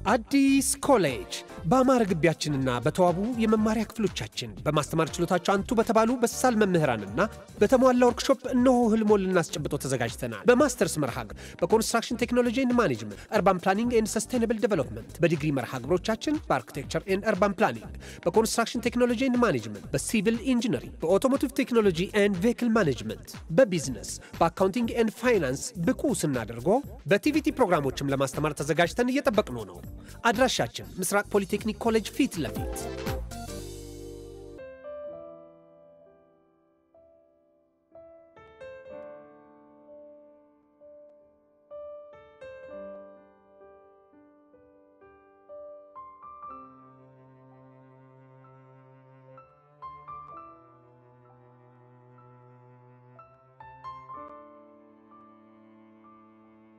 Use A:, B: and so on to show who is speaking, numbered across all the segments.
A: አዲስ ኮሌጅ በአማረ ግቢያችንና በተዋቡ የመማሪያ ክፍሎቻችን በማስተማር ችሎታቸው አንቱ በተባሉ በሳል መምህራንና በተሟላ ወርክሾፕ እነሆ ህልሞን ልናስጨብጦ ተዘጋጅተናል። በማስተርስ መርሃ ግብር በኮንስትራክሽን ቴክኖሎጂ ኤንድ ማኔጅመንት፣ አርባን ፕላኒንግ ኤንድ ሰስቴይነብል ዴቨሎፕመንት፣ በዲግሪ መርሃ ግብሮቻችን በአርኪቴክቸር ኤንድ አርባን ፕላኒንግ፣ በኮንስትራክሽን ቴክኖሎጂ ኤንድ ማኔጅመንት፣ በሲቪል ኢንጂነሪንግ፣ በኦቶሞቲቭ ቴክኖሎጂ ኤንድ ቬሂክል ማኔጅመንት፣ በቢዝነስ፣ በአካውንቲንግ ኤንድ ፋይናንስ ብቁ ስናደርጎ በቲቪቲ ፕሮግራሞችም ለማስተማር ተዘጋጅተን እየጠበቅነው ነው። አድራሻችን ምስራቅ ፖሊቴክኒክ ኮሌጅ ፊት ለፊት።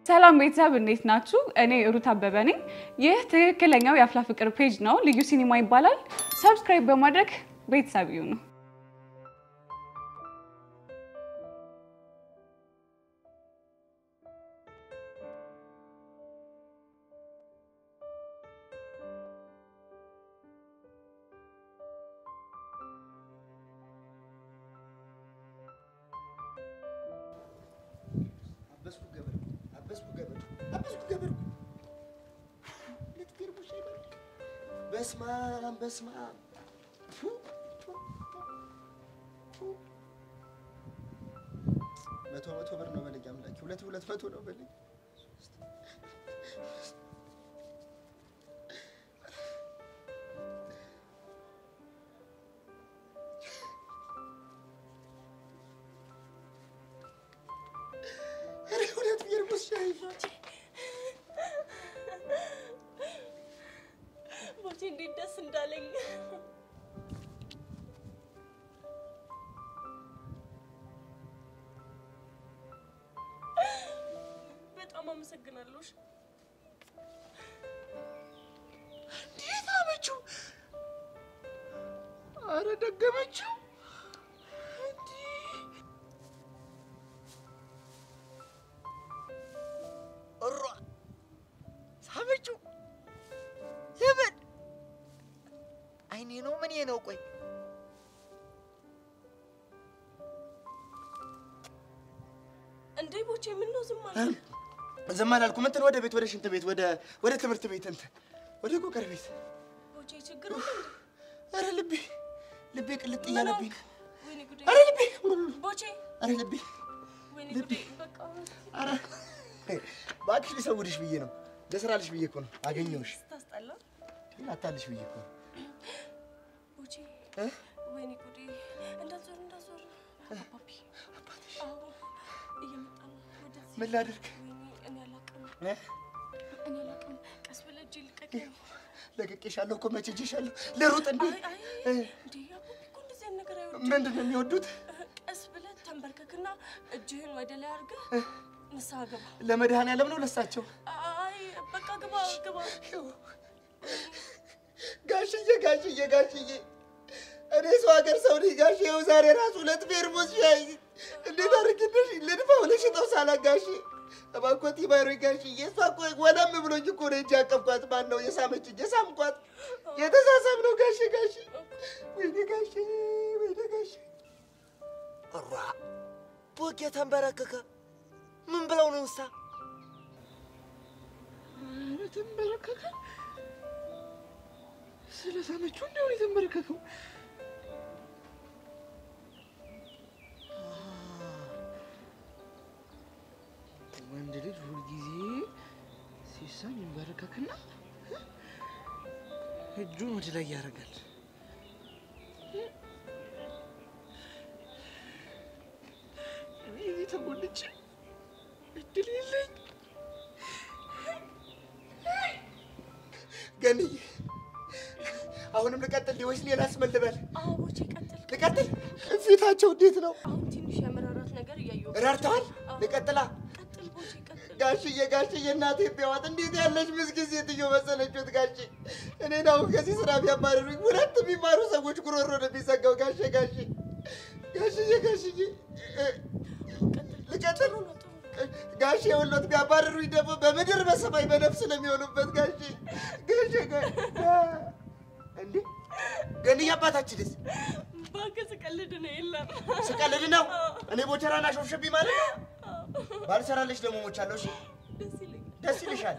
B: ሰላም ቤተሰብ እንዴት ናችሁ? እኔ ሩት አበበ ነኝ። ይህ ትክክለኛው የአፍላ ፍቅር ፔጅ ነው። ልዩ ሲኒማ ይባላል። ሰብስክራይብ በማድረግ ቤተሰብ ይሁኑ።
C: በስማ መቶ ብር ነው በለኝ አምላኬ። ሁለት መቶ ነው በለኝ። ሁለት ቢርሙስ ሻይ
D: እንዴት ደስ እንዳለኝ በጣም አመሰግናለሁ።
C: እንዴት አመጪው? አረ ደገመችው። ኦራ ሳመጪው ለምን አይኔ ነው ምን ነው? ቆይ
D: እንዴ ቦቼ ምን ነው ዝም አልክ?
C: ዝም አላልኩም። እንትን ወደ ቤት፣ ወደ ሽንት ቤት፣ ወደ ትምህርት ቤት፣ እንትን ወደ ቆቀር ቤት።
D: ቦቼ ችግር አለ እንዴ?
C: አረ ልቤ ቅልጥ እያለብኝ።
D: ወይኔ ጉዴ!
C: አረ ልቤ
D: ቦቼ!
C: አረ ልቤ!
D: ወይኔ ጉዴ! በቃ
C: አረ እባክሽ ልሰውድሽ ብዬ ነው፣ ለስራልሽ ብዬ እኮ ነው አገኘሁሽ።
D: ታስጠላ
C: አታልሽ ብዬ እኮ ነው።
D: ቦቼ ወይኔ ጉዴ! እንዳዞር አባትሽ እየመጣ ነው ወደዚህ።
C: ምን ላድርግ?
D: እኔ አላውቅም። ቀስ ብለህ እጄ ልቀቀኝ።
C: ለቅቄሻለሁ እኮ መቼ እጄሻለሁ? ልሩጥ እንዴ?
D: እንዴ አባቢ እኮ እንደዚህ አይነት ነገር አይወድም።
C: ምንድን ነው የሚወዱት?
D: ቀስ ብለህ ተንበርከክና እጅህን ወደ ላይ አድርገህ ንስሐ ግባ።
C: ለመድኃኒዓለም ነው ለሳቸው?
D: አይ በቃ ግባ።
C: ጋሽዬ እኔ ሰው ሀገር ሰው ነኝ ጋሽ። ይኸው ዛሬ ራሱ ሁለት ፌርሙስ ሻይ እንዴት አድርጌልሽ ልድፋው ልሽጠው ሳላጋሽ እባክዎት ይማሩኝ ጋሽዬ። እሷ እኮ ወለም ብሎኝ እኮ ነው እንጂ ያቀፍኳት። ማን ነው የሳመችኝ? የሳምኳት የተሳሳም ነው ጋሽ። ወይኔ ጋሽ
E: ኧረ ቦጌ ተንበረከከ። ምን ብለው ነው እሳ?
C: ተንበረከከ ስለሳመችው እንደው የተንበረከከው። ወንድ ልጅ ሁልጊዜ ሲሳም ይንበረከክና እጁን ወደ ላይ ያደርጋል። እኔ ተሞልጬ እድል የለኝ። ገንዬ አሁንም ልቀጥል ወይስ ሌላ አስመልበል?
D: አዎ ቦቼ ቀጥል።
C: ልቀጥል? ፊታቸው እንዴት ነው?
D: አሁን ትንሽ የመራራት ነገር እያየሁ
C: ራርተዋል። ልቀጥላ?
D: ቀጥል ቦቼ ቀጥል።
C: ጋሽዬ እናቴ ቢያዋት እንዴት ያለች ምስኪን ሴትዮ መሰለችት ጋሼ። እኔን አሁን ከዚህ ስራ ቢያባረሩኝ ሁለት የሚማሩ ሰዎች ጉሮሮ ነው የሚዘጋው ጋሼ። ልቀጥል? ጋሼ ወሎት ቢያባርሩኝ ደግሞ በምድር በሰማይ በነፍስ ነው የሚሆኑበት ጋሼ እንዴ ገኒ አባታችንስ
D: ባንክ ስቀልድ ነው የለም
C: ስቀልድ ነው እኔ ቦቸራና ሾፍሽብኝ ማለት ነው ባልሰራለሽ ደግሞ ሞቻለሁ እሺ ደስ ይልሻል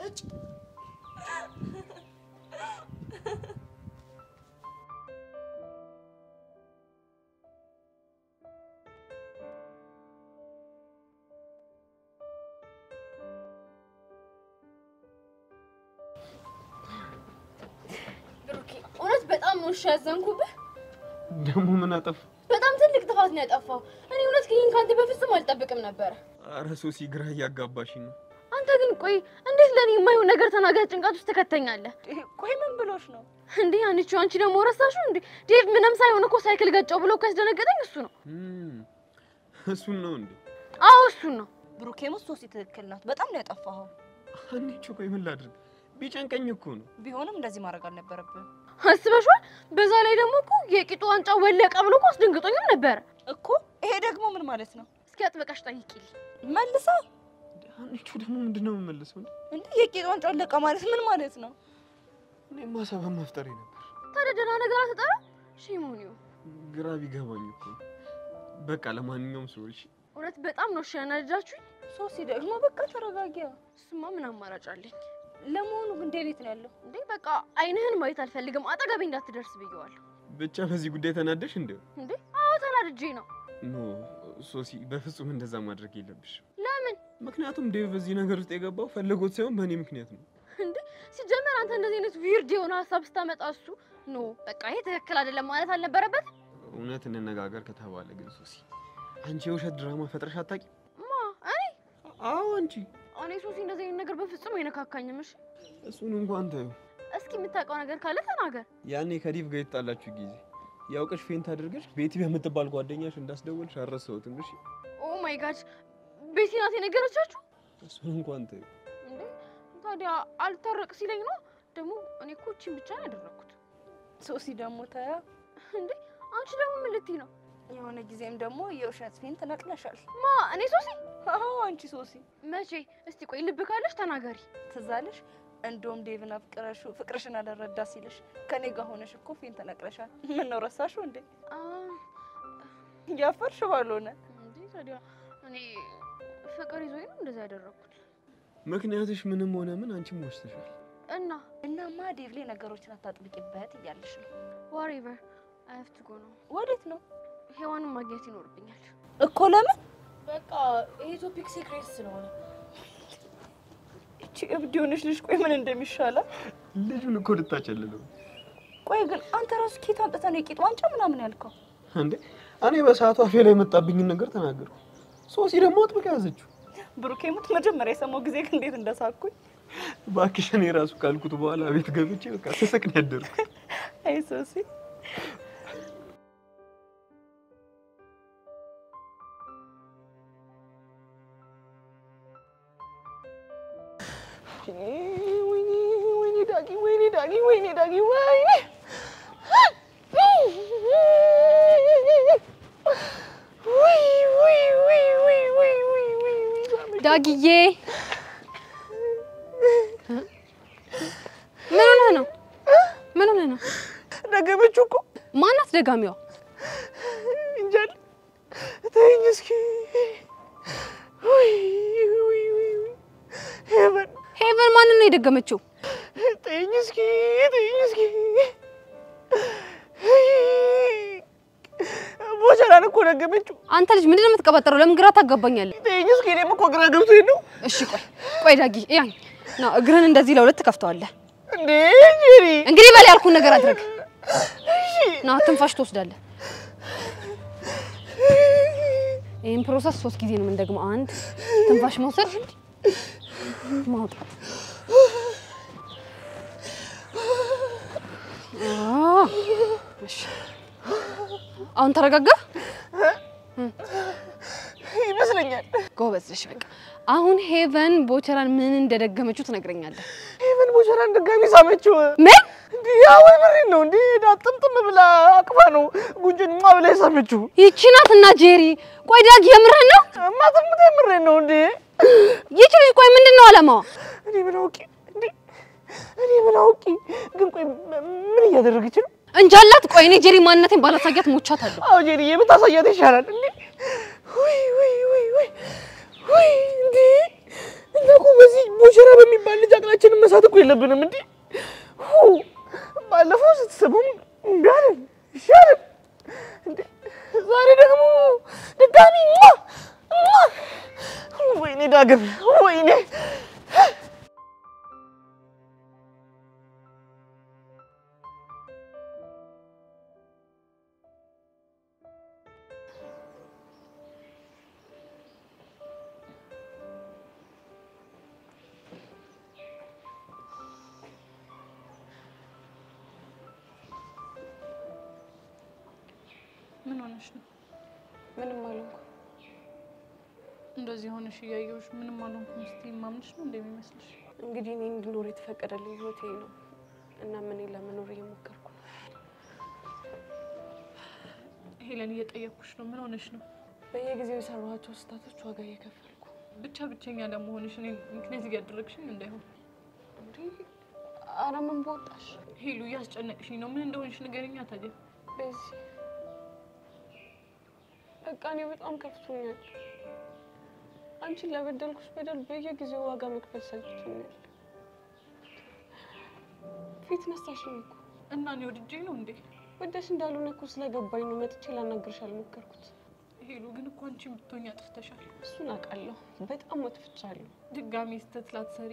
C: እጭ
F: በጣም ወሻዘንኩብህ
G: ደሞ ምን አጠፋ
F: በጣም ትልቅ ጥፋት ነው ያጠፋው እኔ እውነት ግን ካንተ በፍጹም አልጠብቅም ነበር
G: አረ ሶሲ ግራ ያጋባሽ ነው
F: አንተ ግን ቆይ እንዴት ለኔ የማይሆን ነገር ተናገር ጭንቀት ውስጥ ተከተኛለህ
D: ቆይ ምን ብሎሽ ነው
F: እንዴ አንቺ ደግሞ ረሳሽው እንዴ ዴቭ ምንም ሳይሆን እኮ ሳይክል ገጨው ብሎ ካስደነገጠኝ እሱ ነው
G: እሱን ነው እንዴ
F: አዎ እሱ ነው
D: ብሩኬም ሶሲ ትክክል ናት በጣም ነው ያጠፋው
G: አንቺ ቆይ ምን ላድርግ ቢጨንቀኝ እኮ ነው
D: ቢሆንም እንደዚህ ማድረግ አልነበረብህ
F: አስበሽዋል በዛ ላይ ደግሞ እኮ የቂጡ ዋንጫ ወለቀ ብሎ እኮ አስደንግጦኝም ነበር
D: እኮ ይሄ ደግሞ ምን ማለት ነው
F: እስኪ አጥበቃሽ ጠይቂልኝ
D: መልሳ
G: አንቺ ደግሞ ምንድነው መልሰው
D: እንዴ የቂጡ ዋንጫ ወለቀ ማለት ምን ማለት ነው
G: እኔማ ሰበብ መፍጠሬ ነበር
F: ታዲያ ደህና ነገር አትጠራ ሺሞኒዮ
G: ግራ ቢገባኝ እኮ በቃ ለማንኛውም ሰዎች
F: እውነት በጣም ነው ሻናጃችሁ
D: ሶሲ ደግሞ በቃ ተረጋጊያ
F: እሱማ ምን አማራጭ አለኝ
D: ለሞኑ ግን ዴቪት ነው ያለው
F: እንዴ በቃ አይንህን ማየት አልፈልግም አጠገቤ እንዳትደርስ ብየዋለሁ
G: ብቻ በዚህ ጉዳይ ተናደሽ እንዴ
F: አዎ ተናድጄ ነው
G: ኖ ሶሲ በፍጹም እንደዛ ማድረግ የለብሽ
F: ለምን
G: ምክንያቱም ዴቭ በዚህ ነገር ውስጥ የገባው ፈልጎት ሳይሆን በእኔ ምክንያት ነው
F: እንዴ ሲጀመር አንተ እንደዚህ አይነት ዊርድ የሆነ ሐሳብ ስታመጣ እሱ ኖ በቃ ይሄ ትክክል አይደለም ማለት አልነበረበት
G: እውነት እንነጋገር ከተባለ ግን ሶሲ አንቺ የውሸት ድራማ ፈጥረሽ አታቂ
F: ማ እኔ
G: አዎ አንቺ
F: እኔ ሶሲ እንደዚህ አይነት ነገር በፍጹም አይነካካኝም እሺ
G: እሱን እንኳን ታዩ
F: እስኪ የምታውቀው ነገር ካለ ተናገር
G: ያኔ ከዲቭ ጋር የተጣላችሁ ጊዜ ያውቀሽ ፌንት አድርገሽ ቤቲ በምትባል ጓደኛሽ እንዳስደወልሽ አረሳሁትም እሺ
F: ኦ ማይ ጋድ ቤቲ ናት የነገረቻችሁ
G: እሱን እንኳን ታዩ
F: እንዴ ታዲያ አልታረቅ ሲለኝ ነው ደግሞ እኔ እኮ እቺን ብቻ ነው ያደረኩት
D: ሶሲ ደግሞ ታያ
F: እንዴ አንቺ ደግሞ ምን ልትይ ነው
D: የሆነ ጊዜም ደግሞ የውሸት ፌንት ነቅለሻል
F: ማ እኔ ሶሲ
D: አዎ አንቺ ሶሲ
F: መቼ እስቲ ቆይ ልብ ካለሽ ተናገሪ
D: ትዛለሽ እንደውም ዴቭን አፍቅረሽ ፍቅርሽን አልረዳ ሲልሽ ከኔ ጋር ሆነሽ እኮ ፌንት ነቅለሻል ምን ነው ረሳሽው እንዴ ያፈርሽ ባልሆነ
F: እንዴ ታዲያ እኔ ፍቅር ይዞኝ ነው እንደዛ ያደረኩት
G: ምክንያትሽ ምንም ሆነ ምን አንቺም ወሽተሻል
D: እናማ ዴቭ ላይ ነገሮችን አታጥብቂበት እያለሽ ነው
F: whatever I have to go ነው
D: ወዴት ነው
F: ሄዋንን ማግኘት ይኖርብኛል
D: እኮ ለምን
F: በቃ ይሄ ቶፒክ ሲክሬት ስለሆነ
D: እቺ እብድ ሆነሽ ልጅ ቆይ ምን እንደሚሻላ
G: ልጁን እኮ ልታጨልለው
D: ቆይ ግን አንተ ራሱ ኬት አምጥተህ ነው የቂጥ ዋንጫ ምናምን ያልከው
G: እንዴ እኔ በሰዓቱ አፌ ላይ መጣብኝን ነገር ተናገርኩ ሶሲ ደግሞ አጥብቃ ያዘችው
D: ብሩኬ ሙት መጀመሪያ የሰማው ጊዜ እንዴት እንደሳኩኝ
G: ባክሽ እኔ ራሱ ካልኩት በኋላ ቤት ገብቼ በቃ ተሰቅን ያደርኩ
D: አይ ሶሲ ወይኔ ዳጊ
F: ዳጊዬ ምን ሆነ ነው
D: ደገመችው እኮ
F: ማናት ደጋሚዋ
D: እንጃል ተይኝ እስኪ
F: ሄቨን ማንን ነው የደገመችው
D: ተይኝ እስኪ ቦቸራን እኮ ደገመችው
F: አንተ ልጅ ምንድነው የምትቀበጠረው ለምን ግራ ታጋባኛለህ
D: ተይኝ እስኪ እኔም እኮ ግራ ገብቶኝ ነው
F: እሺ ቆይ ዳጊ ያኝ ና እግርህን እንደዚህ ለሁለት ከፍተዋለህ
D: እንዴ ጄሪ
F: እንግዲህ በል ያልኩን ነገር አድርግ ና ትንፋሽ ትወስዳለህ ይሄን ፕሮሰስ 3 ጊዜ ነው የምንደግመው አንድ ትንፋሽ መውሰድ ማውጣት እሺ አሁን ተረጋጋ
D: ይመስለኛል
F: ጎበዝ ነሽ በቃ አሁን ሄቨን ቦቸራን ምን እንደደገመችው ትነግረኛለህ
D: ሄቨን ቦቸራን ድጋሚ ሳመችው
F: ምን
C: ያው ምሪን ነው እንዴ ዳጥምጥም ብላ አቅፋ ነው ጉንጭን ማብላ የሳመችው
F: ይቺ ናትና ጄሪ ቆይ ዳግ የምርህ ነው
C: ማጥምጥ የምሬን ነው እንዴ
F: ይቺ ልጅ ቆይ ምንድነው አላማዋ
C: እኔ ምን አውቂ ግን ቆይ ምን እያደረገች ነው
F: እንጃላት ቆይ እኔ ጄሪ ማንነቴን ባላሳያት ሞቻታለሁ
C: አው ጄሪ የምታሳያት ይሻላል እንዴ ወይ እንዴ እንደኮ በዚህ ቦቸራ በሚባል ልጅ አቅላችንን መሳት እኮ የለብንም እንዴ ባለፈው ስትሰሙም ቢያለን ይሻላል እንዴ ዛሬ ደግሞ ድጋሚ ወይኔ ዳግም ወይኔ
D: ምን ሆነሽ ነው?
B: ምንም አልሆንኩም።
D: እንደዚህ ሆነሽ እያየሁሽ ምንም አልሆንኩም ስትይ ማምንሽ ነው እንደሚመስልሽ?
B: እንግዲህ እኔ እንድኖር የተፈቀደልኝ ህይወቴ ነው እና ምን ለመኖር እየሞከርኩ ነው።
D: ሄለን እየጠየቅኩሽ ነው። ምን ሆነሽ ነው?
B: በየጊዜው የሰራኋቸው ስህተቶች ዋጋ እየከፈልኩ
D: ብቸኛ ለመሆንሽ እኔ ምክንያት እያደረግሽኝ እንዳይሆን።
B: እንዴ ኧረ ምን በወጣሽ
D: ሄሉ እያስጨነቅሽኝ ነው። ምን እንደሆንሽ ንገሪኝ ታዲያ።
B: በዚህ በቃ እኔ በጣም ከፍቶኛል። አንቺን ለበደልኩሽ በደል በየጊዜው ዋጋ መክፈል ሰልችቶኛል። ፊት ነሳሽኝ እኮ
D: እና እኔ ወድጄ ነው እንዴ?
B: ወደሽ እንዳልሆነ እኮ ስለገባኝ ነው መጥቼ ላናግርሽ አልሞከርኩት።
D: ሄሉ ግን እኮ አንቺ ብትሆኚ አጥፍተሻል።
B: እሱን አውቃለሁ። በጣም አጥፍቻለሁ።
D: ድጋሚ ስህተት ላትሰሪ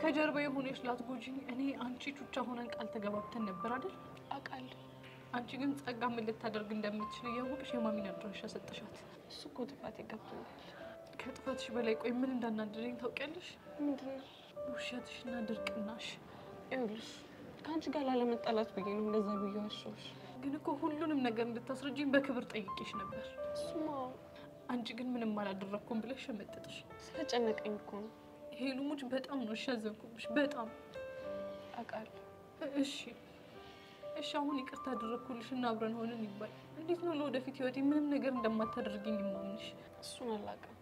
D: ከጀርባ የሆነሽ ላትጎጂኝ እኔ አንቺ ቹቻ ሆነን ቃል ተገባብተን ነበር አይደል?
B: አውቃለሁ።
D: አንቺ ግን ጸጋ ምን ልታደርግ እንደምትችል እያወቅሽ የማሚን አድራሻ ሰጠሻት።
B: እሱ እኮ ጥፋት ይገብቶኛል።
D: ከጥፋትሽ በላይ ቆይ ምን እንዳናደረኝ ታውቂያለሽ?
B: ምንድነው?
D: ውሸትሽና ድርቅናሽ።
B: ይኸውልሽ ከአንቺ ጋር ላለመጣላት ብዬ ነው እንደዛ ብዬ ዋሸሁሽ።
D: ግን እኮ ሁሉንም ነገር እንድታስረጂኝ በክብር ጠይቄሽ ነበር።
B: እሱማ
D: አንቺ ግን ምንም አላደረኩም ብለሽ ሸመጠጥሽ።
B: ስለጨነቀኝ እኮ ነው።
D: ሄሉ ሙች በጣም ነው ያዘንኩብሽ። በጣም
B: አውቃለሁ።
D: እሺ አሁን ይቅርታ አደረኩልሽ እና አብረን ሆነን ይባል። እንዴት ነው ለወደፊት ህይወቴ ምንም ነገር እንደማታደርጊኝ የማምንሽ?
B: እሱን አላውቅም።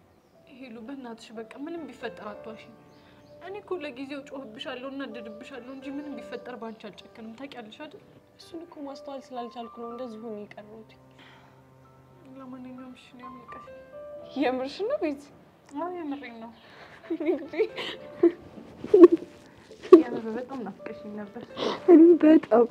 D: ሄሉ በእናትሽ በቃ ምንም ቢፈጠር አትዋሽኝ። እኔ እኮ ለጊዜው ጮህብሻለሁ እና እደድብሻለሁ እንጂ ምንም ቢፈጠር ባንቺ አልጨከንም። ታውቂያለሽ አይደል?
B: እሱን እኮ ማስተዋል ስላልቻልኩ ነው እንደዚህ ሆኜ የቀረሁት።
D: ለማንኛውም እሺ ነው ያምልቀሽ።
B: የምርሽ ነው ቤት?
D: አዎ የምሬን ነው።
B: እንግዲህ
D: ያለው በጣም ናፍቀሽኝ ነበር።
B: እኔ በጣም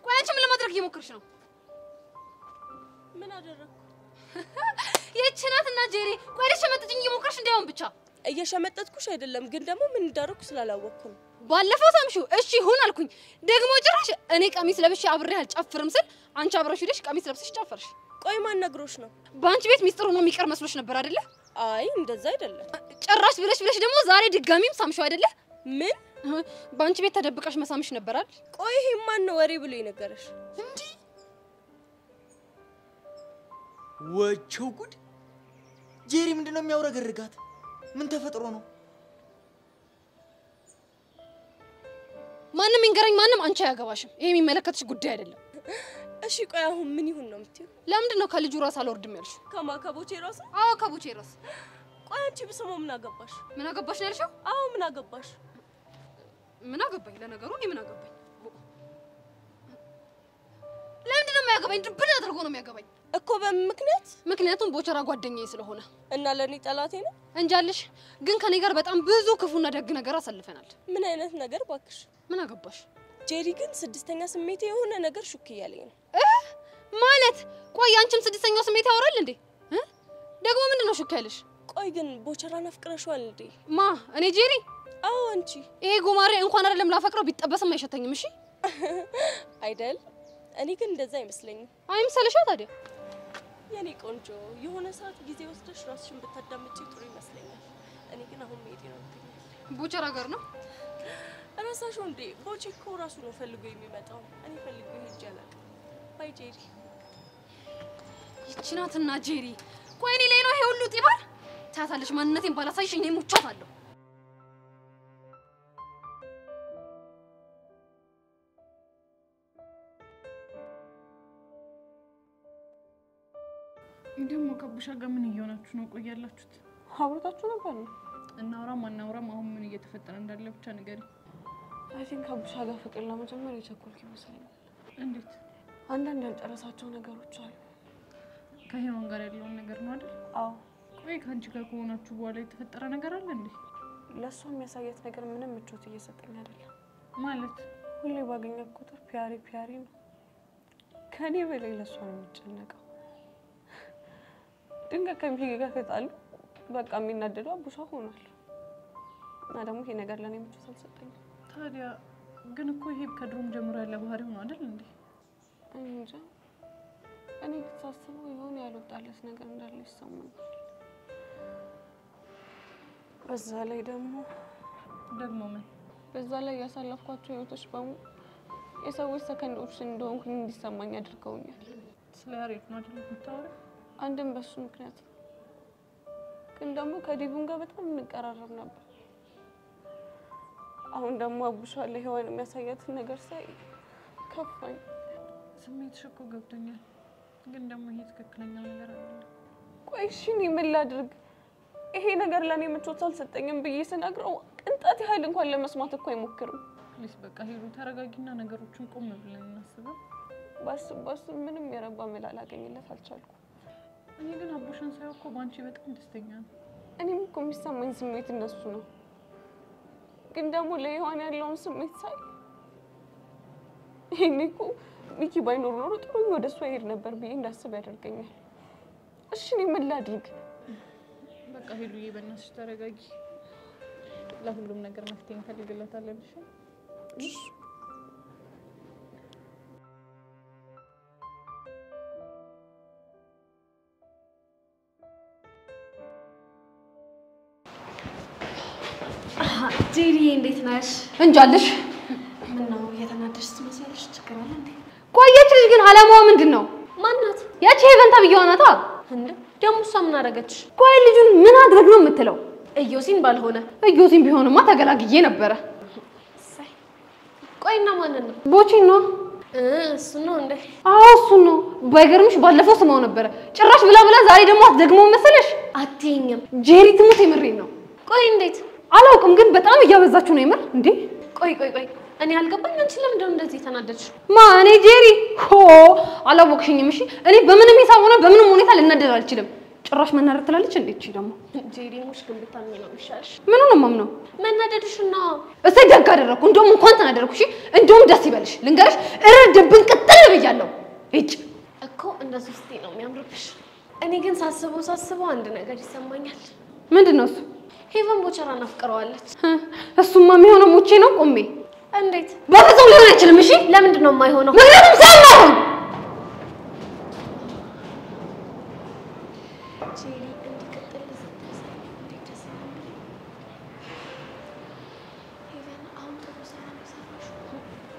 F: ቆይ አንቺ ምን ለማድረግ እየሞከርሽ ነው?
H: ምን አደረኩ?
F: ይህች ናትና ጄሪ ቆይ ልትሸመጥጭኝ እየሞከርሽ እንዳይሆን ብቻ።
H: እየሸመጠጥኩሽ አይደለም ግን ደግሞ ምን እንዳደረኩ ስላላወቅኩ ነው።
F: ባለፈው ሳምሽው እሺ ሁን አልኩኝ። ደግሞ ጭራሽ እኔ ቀሚስ ለብሼ አብሬ አልጨፍርም ስል አንቺ አብረሽ ሄደሽ ቀሚስ ለብሰሽ ጨፈርሽ።
H: ቆይ ማን ነግሮሽ ነው?
F: በአንቺ ቤት ሚስጥር ሆኖ የሚቀር መስሎሽ ነበር አይደለ?
H: አይ እንደዛ አይደለም።
F: ጭራሽ ብለሽ ደግሞ ዛሬ ድጋሚም ሳምሽው አይደለ?
H: ምን?
F: በአንቺ ቤት ተደብቀሽ መሳምሽ ነበር አይደል?
H: ቆይ ይሄ ማን ነው ወሬ ብሎ ይነገርሽ?
F: እንዴ
E: ወቸው ጉድ! ጄሪ ምንድነው የሚያውረገርጋት? ምን ተፈጥሮ ነው?
F: ማንንም ይንገረኝ ማንንም አንቺ አያገባሽም። ይሄ የሚመለከትሽ ጉዳይ አይደለም።
H: እሺ ቆይ አሁን ምን ይሁን ነው የምትይው?
F: ለምንድን ነው ከልጁ ራስ አልወርድም ያልሽው?
H: ከማከቦቼ ራስ?
F: አዎ ከቦቼ ራስ።
H: ቆይ አንቺ ብሰማው ምን አገባሽ?
F: ምን አገባሽ ነው ያልሽው?
H: አዎ ምን አገባሽ?
F: ምን አገባኝ? ለነገሩ እኔ ምን አገባኝ? ለምንድን ነው የሚያገባኝ? ድብን አድርጎ ነው የሚያገባኝ
H: እኮ በምክንያት።
F: ምክንያቱም ቦቸራ ጓደኛዬ ስለሆነ
H: እና ለኔ ጠላቴ ነው
F: እንጃልሽ። ግን ከኔ ጋር በጣም ብዙ ክፉና ደግ ነገር አሳልፈናል።
H: ምን አይነት ነገር ባክሽ?
F: ምን አገባሽ?
H: ጄሪ ግን ስድስተኛ ስሜቴ የሆነ ነገር ሹክ እያለኝ ነው።
F: ማለት ቆይ አንቺም ስድስተኛው ስሜት ያወራል እንዴ? ደግሞ ምንድነው ሹክ ያለሽ?
H: ቆይ ግን ቦቸራን አፍቅረሽዋል እንዴ?
F: ማ እኔ ጄሪ?
H: አዎ አንቺ።
F: ይሄ ጉማሬ እንኳን አይደለም ላፈቅረው ቢጠበስም አይሸተኝም። እሺ
H: አይደል? እኔ ግን እንደዛ አይመስለኝም።
F: አይምሰልሻ ታዲያ?
H: የኔ ቆንጆ የሆነ ሰዓት ጊዜ ወስደሽ ራስሽን ብታዳምጪ ጥሩ ይመስለኛል። እኔ ግን አሁን መሄድ ነው።
F: ቡቸራ ጋር ነው
H: እረሳሽው እንዴ? ቦቼ እኮ ራሱ ነው ፈልጎ የሚመጣው። እኔ ፈልጎ ሄጄ አላውቅም። ባይ ጄሪ።
F: ይቺ ናትና ጄሪ። ቆይ እኔ ላይ ነው ይሄ ሁሉ ጢባል? ታታለሽ ማንነቴን ባላሳይሽ እኔ ሙቻታለሁ።
D: እንደሞ ከቡሻ ጋር ምን እየሆናችሁ ነው? ቆያላችሁት?
B: አብሮታችሁ ነበር ነው?
D: እናውራም አናውራም አሁን ምን እየተፈጠረ እንዳለ ብቻ ንገሪ።
B: አይ ቲንክ ከቡሻ ጋር ፍቅር ለመጀመር የቸኮልኩ ይመስለኛል።
D: እንዴት?
B: አንዳንድ ያልጨረሳቸው ነገሮች አሉ።
D: ከሄዋን ጋር ያለውን ነገር ነው አይደል?
B: አዎ።
D: ቆይ ከአንቺ ጋር ከሆናችሁ በኋላ የተፈጠረ ነገር አለ እንዴ?
B: ለእሷ የሚያሳየት ነገር ምንም ምቾት እየሰጠኝ አይደለም።
D: ማለት
B: ሁሌ ባገኛት ቁጥር ፒያሪ ነው። ከኔ በላይ ለእሷ ነው የሚጨነቀው። ድንገት ከሚሄድ ጋር ተጣሉ። በቃ የሚናደደው አቡሻ ሆኗል። እና ደግሞ ይሄ ነገር ለኔ ምቾት አልሰጠኝም።
D: ታዲያ ግን እኮ ይሄ ከድሮም ጀምሮ ያለ ባህሪው ነው አይደል እንዴ?
B: እንጃ እኔ ሳስበው የሆነ ያልወጣለት ነገር እንዳለ ይሰማኛል። በዛ ላይ ደግሞ
D: ምን?
B: በዛ ላይ ያሳለፍኳቸው ህይወቶች በሙሉ የሰዎች ሰከንዶች እንደሆንኩኝ እንዲሰማኝ አድርገውኛል።
D: ስለ ያሬድ ነው አይደል የምታወሪው?
B: አንድም በሱ ምክንያት ግን ደግሞ ከዲቡን ጋር በጣም እንቀራረብ ነበር። አሁን ደግሞ አቡሻ ለሄዋን የሚያሳያትን ነገር ሳይ ከፋኝ።
D: ስሜትሽ እኮ ገብቶኛል፣ ግን ደግሞ ይሄ ትክክለኛው ነገር አይደለም።
B: ቆይ እሺ እኔ ምን ላድርግ? ይሄ ነገር ለኔ ምቾት አልሰጠኝም ብዬ ስነግረው ቅንጣት ያህል እንኳን ለመስማት እኮ አይሞክርም።
D: ፕሊስ በቃ ሄዱ ተረጋጊና ነገሮችን ቆም ብለን እናስብ።
B: ባስብ ምንም የረባ መላ ላገኝለት አልቻልኩም።
D: እኔ ግን አቡሽን ሳይው እኮ ባንቺ በጣም ደስተኛ ነኝ።
B: እኔም እኮ የሚሰማኝ ስሜት እንደሱ ነው። ግን ደግሞ ለሄዋን ያለውን ስሜት ሳይ ይሄኔ እኮ ሚኪ ባይኖር ኖሮ ጥሩኝ ወደ እሷ ይሄድ ነበር ብዬ እንዳስብ ያደርገኛል። እሺ እኔ ምን ላድርግ?
D: በቃ ሄዱዬ በእናትሽ ተረጋጊ። ለሁሉም ነገር መፍትሄ እንፈልግለታለን። እሺ
F: ጄሪ እንዴት ነሽ? እንጃልሽ።
H: ምን ነው እየተናደድሽ ትመስያለሽ? ችግር አለ እንዴ?
F: ቆየች ልጅ ግን አላማዋ ምንድነው?
H: ማናት?
F: ያቺ ሄቨን ተብየዋ ናታ።
H: እንዴ ደግሞ እሷ ምን አደረገች?
F: ቆይ ልጁን ምን አድርግ ነው የምትለው?
H: እዮሲን ባልሆነ
F: እዮሲን ቢሆንማ ተገላግዬ ነበረ።
H: ቆይና ማንን ነው?
F: ቦቼን ነው።
H: እሱ ነው እንዴ?
F: አዎ እሱ ነው። ባይገርምሽ ባለፈው ስማው ነበረ። ጭራሽ ብላ ዛሬ ደግሞ አትደግመው መሰለሽ?
H: አትይኝም።
F: ጄሪ ትሙት የምሬን ነው።
H: ቆይ እንዴት?
F: አላውቅም ግን በጣም እያበዛችሁ ነው የምር። እንዴ
H: ቆይ እኔ አልገባኝ። አንቺ ለምን እንደዚህ ተናደድሽ?
F: ማኔ ጄሪ አላወቅሽኝም። እሺ እኔ በምንም ሂሳብ ሆነ በምንም ሁኔታ ልናደድ አልችልም። ጭራሽ መናደድ ትላለች እንዴ? እቺ ደግሞ
H: ጄሪ ሙሽ ግን ብታምኚ ነው የሚሻልሽ።
F: ምን ነው ማምነው?
H: መናደድሽና
F: እሰይ ደግ አደረኩ። እንደውም እንኳን ተናደድኩ። እሺ እንደውም ደስ ይበልሽ። ልንገርሽ እረድብን ቅጥል ብያለሁ። እጭ
H: እኮ እንደሱ ስቲ ነው የሚያምርብሽ። እኔ ግን ሳስበው አንድ ነገር ይሰማኛል።
F: ምንድነው እሱ?
H: ሄቨን ቦቸራን አፍቅረዋለች።
F: እሱማ የሚሆነው ሙቼ ነው ቆሜ።
H: እንዴት?
F: በፍጹም ሊሆን አይችልም። እሺ
H: ለምንድን ነው የማይሆነው?
F: ምክንያቱም ሰማሁን
H: ጄሪ እንዲቀጥል ደስ ሄቨን አሁን ጥሩ ስራ ነው የሰራሽው።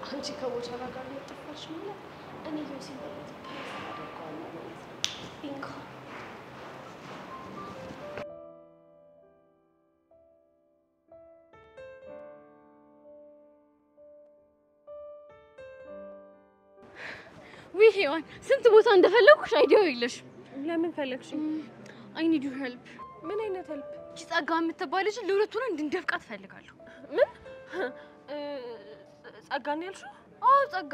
H: አንቺ ከቦቸራ ጋር ነው የጠፋሽ ማለት እኔ ዮሲን በትክክል አደርገዋለሁ ማለት ነው። ኢንካ
F: ወይ ሄዋን ስንት ቦታ እንደፈለኩሽ አይዲያው የለሽ።
H: ለምን ፈለግሽ?
F: አይ ኒድ ዩ ሄልፕ።
H: ምን አይነት ሄልፕ?
F: እቺ ጸጋ የምትባል ልጅ ለሁለቱን እንድንደፍቃት ፈልጋለሁ።
H: ምን? ጸጋን ያልሽው?
F: አዎ ጸጋ።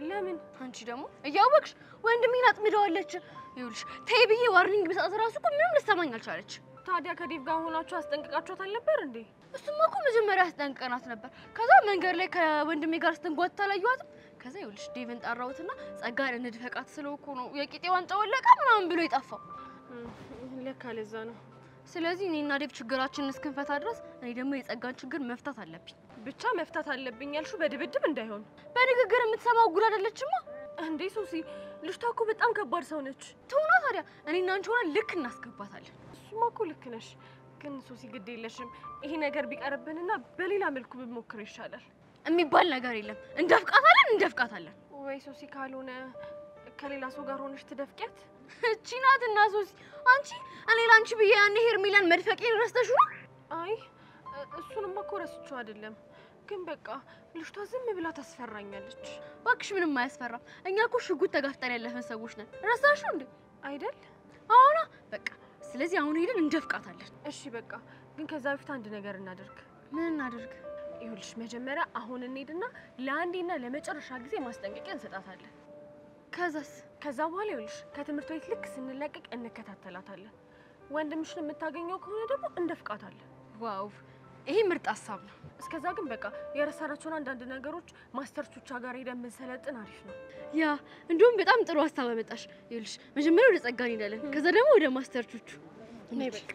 H: ለምን?
F: አንቺ ደግሞ እያወቅሽ ወንድሜን አጥምደዋለች። ይኸውልሽ ተይ ብዬ ዋርኒንግ ብሰጣት እራሱ እኮ ምንም ልትሰማኝ አልቻለች።
H: ታዲያ ከዴቭ ጋር ሆናችሁ አስጠንቅቃችኋት አልነበር እንዴ?
F: እሱማ እኮ መጀመሪያ አስጠንቅቀናት ነበር። ከዛ መንገድ ላይ ከወንድሜ ጋር ስትንጓታ አላየኋትም። ከዛ ይኸውልሽ ዴቭን ጠራሁትና ጸጋን እንድፈቃት ስለው እኮ ነው የቂጤ ዋንጫ ወለቀ ምናምን ብሎ የጠፋው።
H: ለካ ለዛ ነው።
F: ስለዚህ እኔና ዴቭ ችግራችንን እስክንፈታ ድረስ እኔ ደግሞ የጸጋን ችግር መፍታት አለብኝ።
H: ብቻ መፍታት አለብኝ ያልሽው በድብድብ እንዳይሆን።
F: በንግግር የምትሰማው ጉድ አይደለችማ
H: እንዴ ሶሲ። ልጅቷ እኮ በጣም ከባድ ሰው ነች።
F: ትሆና ታዲያ እኔና አንቺ ሆነን ልክ እናስገባታለን።
H: እሱማ እኮ ልክ ነሽ፣ ግን ሶሲ ግድ የለሽም ይሄ ነገር ቢቀርብንና በሌላ መልኩ ብንሞክር ይሻላል
F: የሚባል ነገር የለም እንደፍቃታለን
H: ወይ ሶሲ ካልሆነ ከሌላ ሰው ጋር ሆነሽ ትደፍቂያት
F: እቺ ናትና ሶሲ አንቺ እኔ ላንቺ ብዬ ያኔ ሄርሜላን መድፈቄን ረስተሽው ነው
H: አይ እሱንም እኮ ረስቼው አይደለም ግን በቃ ልጅቷ ዝም ብላ ታስፈራኛለች
F: እባክሽ ምንም አያስፈራም እኛ እኮ ሽጉጥ ተጋፍጠን ያለፈን ሰዎች ነን ረሳሽው እንዴ
H: አይደል
F: አሁን በቃ ስለዚህ አሁን ሄደን እንደፍቃታለን
H: እሺ በቃ ግን ከዛ በፊት አንድ ነገር እናደርግ
F: ምን እናደርግ
H: ይኸውልሽ መጀመሪያ አሁን እንሄድና ለአንዴና ለመጨረሻ ጊዜ ማስጠንቀቂያ እንሰጣታለን ከዛ በኋላ ይኸውልሽ ከትምህርት ቤት ልክ ስንለቀቅ እንከታተላታለን ወንድምሽን የምታገኘው ከሆነ ደግሞ እንደፍቃታለን
F: ዋው ይሄ ምርጥ ሐሳብ ነው
H: እስከዛ ግን በቃ የረሳናቸውን አንዳንድ ነገሮች ማስተርቾቿ ጋር ሄደን ብንሰለጥን አሪፍ ነው
F: ያ እንደውም በጣም ጥሩ ሐሳብ አመጣሽ ይኸውልሽ መጀመሪያ ወደ ጸጋ እንሄዳለን ከዛ ደግሞ ወደ ማስተርቾቹ
H: ነይ በቃ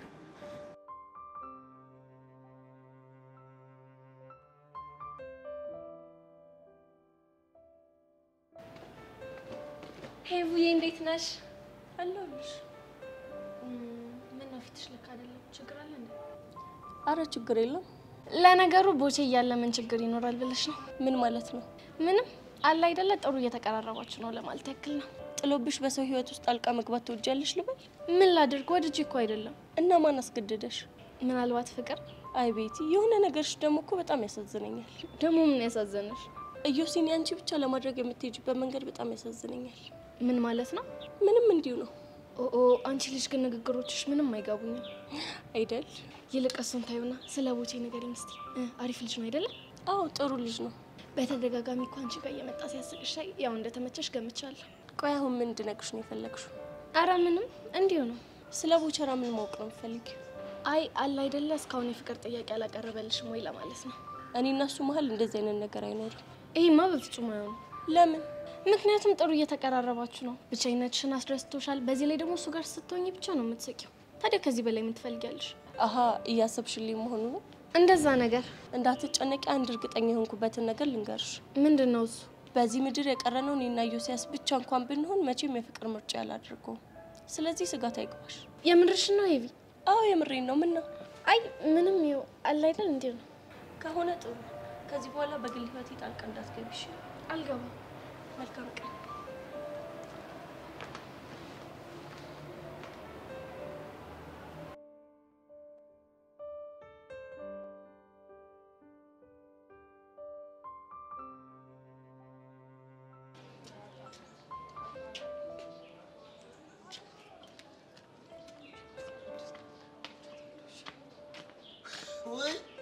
I: ሄቡዬ እንዴት ነሽ? አለሁልሽ። ምን ነው ፊትሽ ልክ አይደለም? ችግር አለ እንዴ?
J: አረ ችግር የለም።
I: ለነገሩ ቦቼ እያለ ምን ችግር ይኖራል ብለሽ ነው?
J: ምን ማለት ነው?
I: ምንም አለ አይደለ ጥሩ እየተቀራረባችሁ ነው ለማለት ያክል ነው።
J: ጥሎብሽ በሰው ህይወት ውስጥ ጣልቃ መግባት ትወጃለሽ ልበል?
I: ምን ላድርግ ወድጄ እኮ አይደለም።
J: እና ማን አስገደደሽ?
I: ምናልባት ፍቅር?
J: አይ ቤቲ የሆነ ነገርሽ ደግሞ እኮ በጣም ያሳዝነኛል።
I: ደግሞ ምን ያሳዝነሽ?
J: እዮሲን ያንቺ ብቻ ለማድረግ የምትሄጂበት መንገድ በጣም ያሳዝነኛል።
I: ምን ማለት ነው?
J: ምንም እንዲሁ ነው።
I: ኦ አንቺ ልጅ ግን ንግግሮችሽ ምንም አይጋቡኝም
J: አይደል?
I: ይልቅ እሱን ታዩና ስለ ቦቼ ንገሪኝ እስቲ። አሪፍ ልጅ ነው አይደለ?
J: አዎ ጥሩ ልጅ ነው።
I: በተደጋጋሚ እኮ አንቺ ጋር እየመጣ ሲያስቅሽ ያው እንደተመቸሽ ገምቻለሁ።
J: ቆይ አሁን ምን እንድነግርሽ ነው የፈለግሽው?
I: አረ ምንም እንዲሁ ነው።
J: ስለ ቦቸራ ምን ማወቅ ነው የምትፈልጊው?
I: አይ አለ አይደለ እስካሁን የፍቅር ጥያቄ አላቀረበልሽም ወይ ለማለት ነው።
J: እኔ እና እሱ መሀል እንደዚህ አይነት ነገር አይኖርም።
I: ይሄማ በፍጹም አይሆንም።
J: ለምን?
I: ምክንያቱም ጥሩ እየተቀራረባችሁ ነው። ብቻይነትሽን አስደስቶሻል። በዚህ ላይ ደግሞ እሱ ጋር ስትሆኚ ብቻ ነው የምትሰቂው። ታዲያ ከዚህ በላይ ምን ትፈልጊያለሽ?
J: አሃ እያሰብሽልኝ መሆኑ ነው?
I: እንደዛ ነገር
J: እንዳትጨነቂ አንድ እርግጠኛ የሆንኩበትን ነገር ልንገርሽ።
I: ምንድነው እሱ?
J: በዚህ ምድር የቀረነው እኔና ዮሲያስ ብቻ እንኳን ብንሆን መቼም የፍቅር ምርጫ ያላደርገው። ስለዚህ ስጋት አይግባሽ።
I: የምርሽ ነው ሄቪ?
J: አዎ የምሬን ነው። ምን ነው?
I: አይ ምንም ይኸው አለ አይደል እንዴ ነው
J: ከሆነ ጥሩ። ከዚህ በኋላ በግል ህይወት ጣልቃ እንዳትገቢሽ።
I: አልገባም።
J: መልካም ቀን።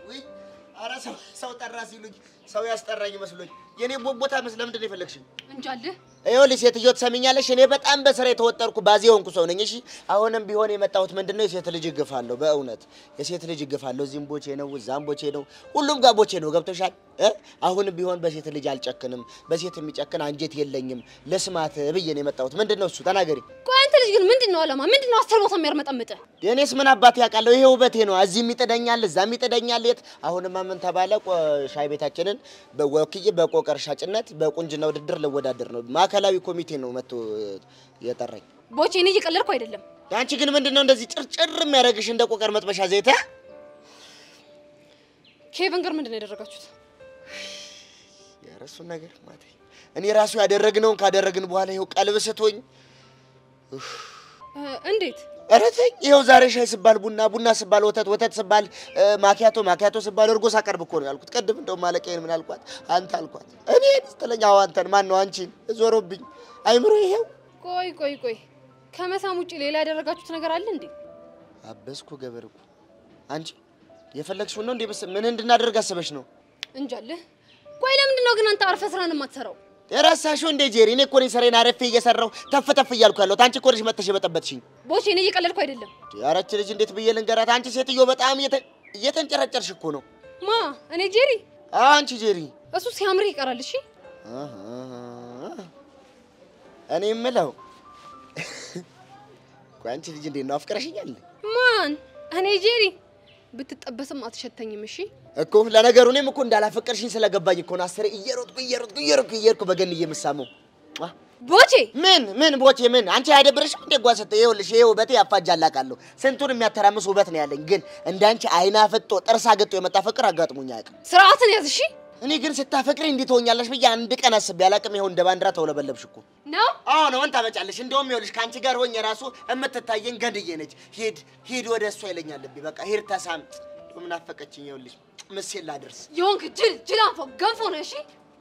C: ወይ አራ ሰው ጠራ ሲሉኝ ሰው ያስጠራኝ መስሎኝ የኔ ቦቦታ መስለም ምንድነው የፈለግሽ?
F: እንጃልህ
C: ይኸውልሽ ሴትዮ ትሰሚኛለሽ? እኔ በጣም በስራ የተወጠርኩ ባዜ ሆንኩ ሰው ነኝ። እሺ አሁንም ቢሆን የመጣሁት ምንድነው የሴት ልጅ ግፋለሁ። በእውነት የሴት ልጅ ግፋለሁ። እዚህም ቦቼ ነው እዛም ቦቼ ነው ሁሉም ጋር ቦቼ ነው። ገብቶሻል? አሁንም ቢሆን በሴት ልጅ አልጨክንም። በሴት የሚጨክን አንጀት የለኝም። ለስማት ብዬ ነው የመጣሁት። ምንድነው እሱ ተናገሪ።
F: ቆይ አንተ ልጅ ግን ምንድነው አላማ? ምንድነው አስተርቦታ የሚያርመጠምጥ?
C: የኔስ ምን አባት ያውቃለሁ? ይሄ ውበቴ ነው። እዚህም ይጥደኛል እዛም ይጥደኛል። የት አሁንማ ምን ተባለ? ሻይ ቤታችንን በወክዬ በቆቀር ሻጭነት በቁንጅና ውድድር ልወዳደር ነው። ማዕከላዊ ኮሚቴ ነው መጥቶ የጠራኝ።
F: ቦቼ እኔ እየቀለድኩ አይደለም።
C: ያንቺ ግን ምንድነው እንደዚህ ጭርጭር የሚያደርግሽ እንደ ቆቀር መጥበሻ ዘይት?
F: ኬቨን ጋር ምንድነው ያደረጋችሁት?
C: ያረሱ ነገር ማቴ እኔ ራሱ ያደረግነውን ካደረግን በኋላ ይሄው ቀልብ ስቶኝ
F: እንዴት?
C: ኧረ ተይ ይሄው ዛሬ ሻይ ስባል ቡና ቡና ስባል ወተት ወተት ስባል ማኪያቶ ማኪያቶ ስባል እርጎ ሳቀርብ እኮ ነው ያልኩት። ቀድም እንደው ማለቀዬን ምን አልኳት? አንተ አልኳት። እኔ ስትለኝ አዎ አንተን ማን ነው አንቺን? ዞሮብኝ አይምሮ ይሄው።
F: ቆይ ከመሳም ውጪ ሌላ ያደረጋችሁት ነገር አለ እንዴ?
C: አበስኩ ገበርኩ። አንቺ የፈለግሽው ነው እንዴ? ምን እንድናደርግ አስበሽ ነው?
F: እንጃልህ። ቆይ ለምንድን ነው ግን አንተ አርፈህ ስራን የማትሰራው?
C: የራሳሽው እንደ ጄሪ እኔ እኮ ነኝ ስራዬን አረፌ እየሰራሁ ተፍ ተፍ እያልኩ ያለሁት። አንቺ እኮ ነሽ መተሽ የበጠበጥሽኝ።
F: ቦቼ እኔ እየቀለድኩ አይደለም።
C: ያረች ልጅ እንዴት ብዬ ልንገራት? አንቺ ሴትዮ በጣም እየተንጨረጨርሽ እኮ ነው።
F: ማ እኔ ጄሪ?
C: አንቺ ጄሪ
F: እሱ ሲያምርህ ይቀራል። እሺ
C: እኔ የምለው ቆይ አንቺ ልጅ እንዴት ነው አፍቅረሽኛል?
F: ማን? እኔ ጄሪ ብትጠበስም አትሸተኝም። እሺ
C: እኮ ለነገሩ እኔም እኮ እንዳላፈቀርሽኝ ስለገባኝ እኮ ነው አስሬ እየሮጥኩ በገን እየምሳመው
F: ቦቼ
E: ምን ቦቼ ምን አንቺ አይደብርሽም እንዴ ጓሰተ ይኸውልሽ ይሄ ውበቴ ያፋጃላቃለሁ ስንቱን የሚያተራምስ ውበት ነው ያለኝ ግን እንዳንቺ አይና ፈጦ ጥርሳ ገጦ የመጣ ፍቅር አጋጥሞኝ አያውቅም
F: ስርዓትን ያዝ እሺ
E: እኔ ግን ስታፈቅሪ እንዴት ሆኛለሽ ብዬ አንድ ቀን አስቤ አላውቅም ይሄው እንደ ባንዲራ ተውለበለብሽ እኮ
F: ነው
E: አዎ ነው አንተ ታመጫለሽ እንደውም ይኸውልሽ ካንቺ ጋር ሆኜ ራሱ እምትታየኝ ገንድዬ ነች ሂድ ወደ እሷ ይለኛል ልብ በቃ ሂድ ተሳምጥ ምን አፈቀችኝ ይኸውልሽ መስል ላድርስ
F: ዮንክ ጅላንፎ ገንፎ ነው እሺ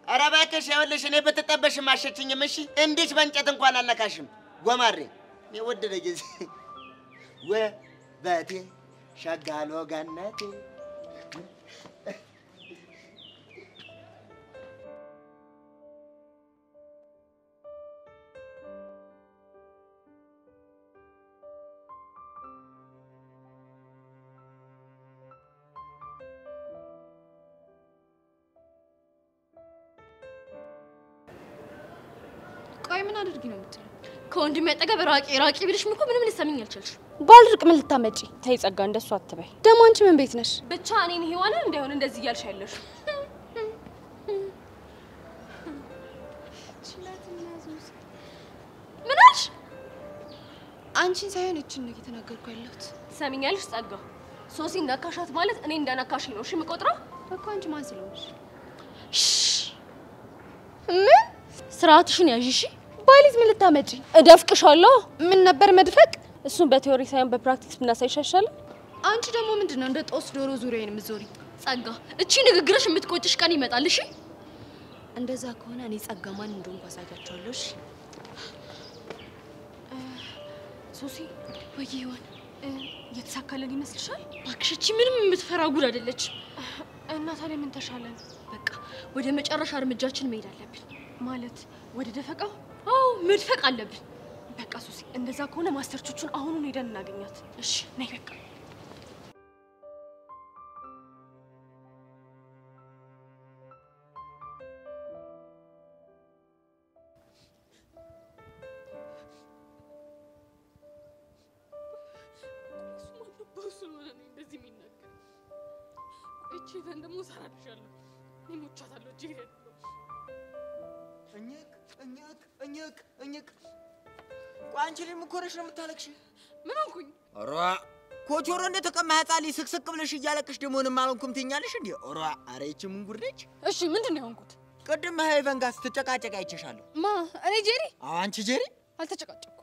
E: ኧረ እባክሽ ይኸውልሽ እኔ ብትጠበሽ ማሸችኝም እሺ እንዴት በእንጨት እንኳን አልነካሽም ጎማሬ እኔ ወደደ ጊዜ ወበቴ ሸጋሎ ገነቴ
F: ቆይ ምን አድርጊ ነው የምትለው? ከወንድሜ አጠገብ ራቂ ብልሽ ምኮ ምንም ልትሰሚኝ አልቻልሽ።
J: ባልርቅ ምን ልታመጪ? ተይ ጸጋ እንደሱ አትበይ።
F: ደሞ አንቺ ምን ቤት ነሽ?
H: ብቻ እኔን ሔዋንን እንዳይሆን እንደዚህ እያልሽ ያለሽ።
F: ምን አልሽ? አንቺን ሳይሆን እቺን ነው እየተናገርኩ ያለሁት።
H: ሰሚኛልሽ ጸጋ? ሶሲ ነካሻት ማለት እኔ እንደነካሽ ነው እሺ የምቆጥረው?
F: እኮ አንቺ ማን ስለሆንሽ?
J: ምን ስርዓትሽን ያዥ እሺ።
F: ባሊዝ ምን ልታመጪ?
J: እደፍቅሻለሁ።
F: ምን ነበር መድፈቅ?
J: እሱን በቲዮሪ ሳይሆን በፕራክቲስ ብናሳይሽ አይሻልም?
F: አንቺ ደግሞ ምንድነው እንደ ጦስ ዶሮ ዙሪያዬን የምትዞሪ? ጸጋ እቺ ንግግርሽ የምትቆጭሽ ቀን ይመጣል እሺ። እንደዛ ከሆነ እኔ ጸጋ ማን እንደሆንኩ አሳያቸዋለሁ እሺ።
H: ሶሲ
F: ወይ ይሆን
H: እየተሳካለን ይመስልሻል?
F: እባክሽ እቺ ምንም የምትፈራ ጉድ አይደለች።
H: እና ታዲያ ምን ተሻለን?
F: በቃ ወደ መጨረሻ እርምጃችን መሄድ አለብን።
H: ማለት ወደ ደፈቃው?
F: አዎ መድፈቅ አለብን።
H: በቃ ሶሲ እንደዛ ከሆነ ማስተርቾቹን አሁኑን ሄደን እናገኛት።
F: እሺ ነይ በቃ
H: ደግሞ ሰራልሻለሁ እኔ ሞቻታለሁ ጂሬ
C: እኝክ ቋንቺ ላይ ምኮረሽ ነው የምታለቅሽ
H: ምን ሆንኩኝ
C: ኦራ ኮቾሮ እንደተቀማ ህፃን ስቅስቅ ብለሽ እያለቅሽ ደግሞ ምንም አልሆንኩም ትይኛለሽ እንዴ ኦራ ኧረ ይቺ ምን ጉድ ነች
H: እሺ ምንድን ነው የሆንኩት
C: ቅድም ሄቨን ጋር ስትጨቃጨቅ አይቼሻለሁ
H: ማ እኔ ጄሪ
C: አዎ አንቺ ጄሪ
H: አልተጨቃጨቅኩ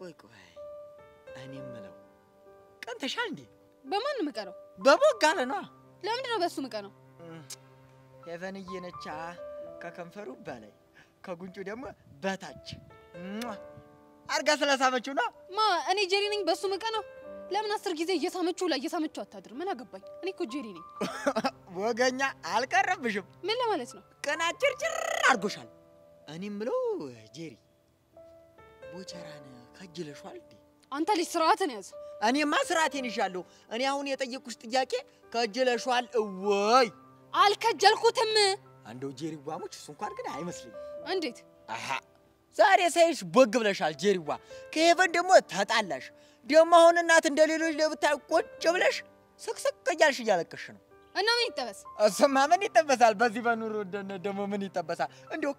C: ቆይ እኔ የምለው ቀንተሻል እንዴ
H: በማን ምቀረው
C: በቦጋለ ነው
H: ለምንድን ነው በሱ ምቀረው
C: ሄቨንዬ ነቻ ከከንፈሩ በላይ ከጉንጩ ደግሞ በታች አርጋ ስለሳመችው ነው
H: ማ እኔ ጄሪ ነኝ በሱ ምቀረው ለምን 10 ጊዜ እየሳመችው አታድር ምን አገባኝ እኔ እኮ ጄሪ ነኝ
C: ወገኛ አልቀረብሽም
H: ምን ለማለት ነው
C: ቀናጭርጭር አርጎሻል እኔ የምለው ጄሪ ቦቸራን ከጅለሽዋል እንዴ
H: አንተ ልጅ ስርዓትን ያዝ
C: እኔማ ስርዓቴን ይሻለሁ እኔ አሁን የጠየቅኩሽ ጥያቄ ከጅለሽዋል ወይ
H: አልከጀልኩትም
C: አንደው ጄሪዋሞች እሱ እንኳን ግን አይመስልኝ
H: እንዴት
C: አሃ ዛሬ ሳይሽ ቦግ ብለሻል ጄሪዋ ከሄቨን ደግሞ ተጣላሽ ደግሞ አሁን እናት እንደሌሎች ለብታይ ቆጭ ብለሽ ስቅስቅ እያልሽ እያለቀሽ ነው
H: እና ምን ይጠበስ
C: እሱማ ምን ይጠበሳል በዚህ በኑሮ ደግሞ ምን ይጠበሳል እንደው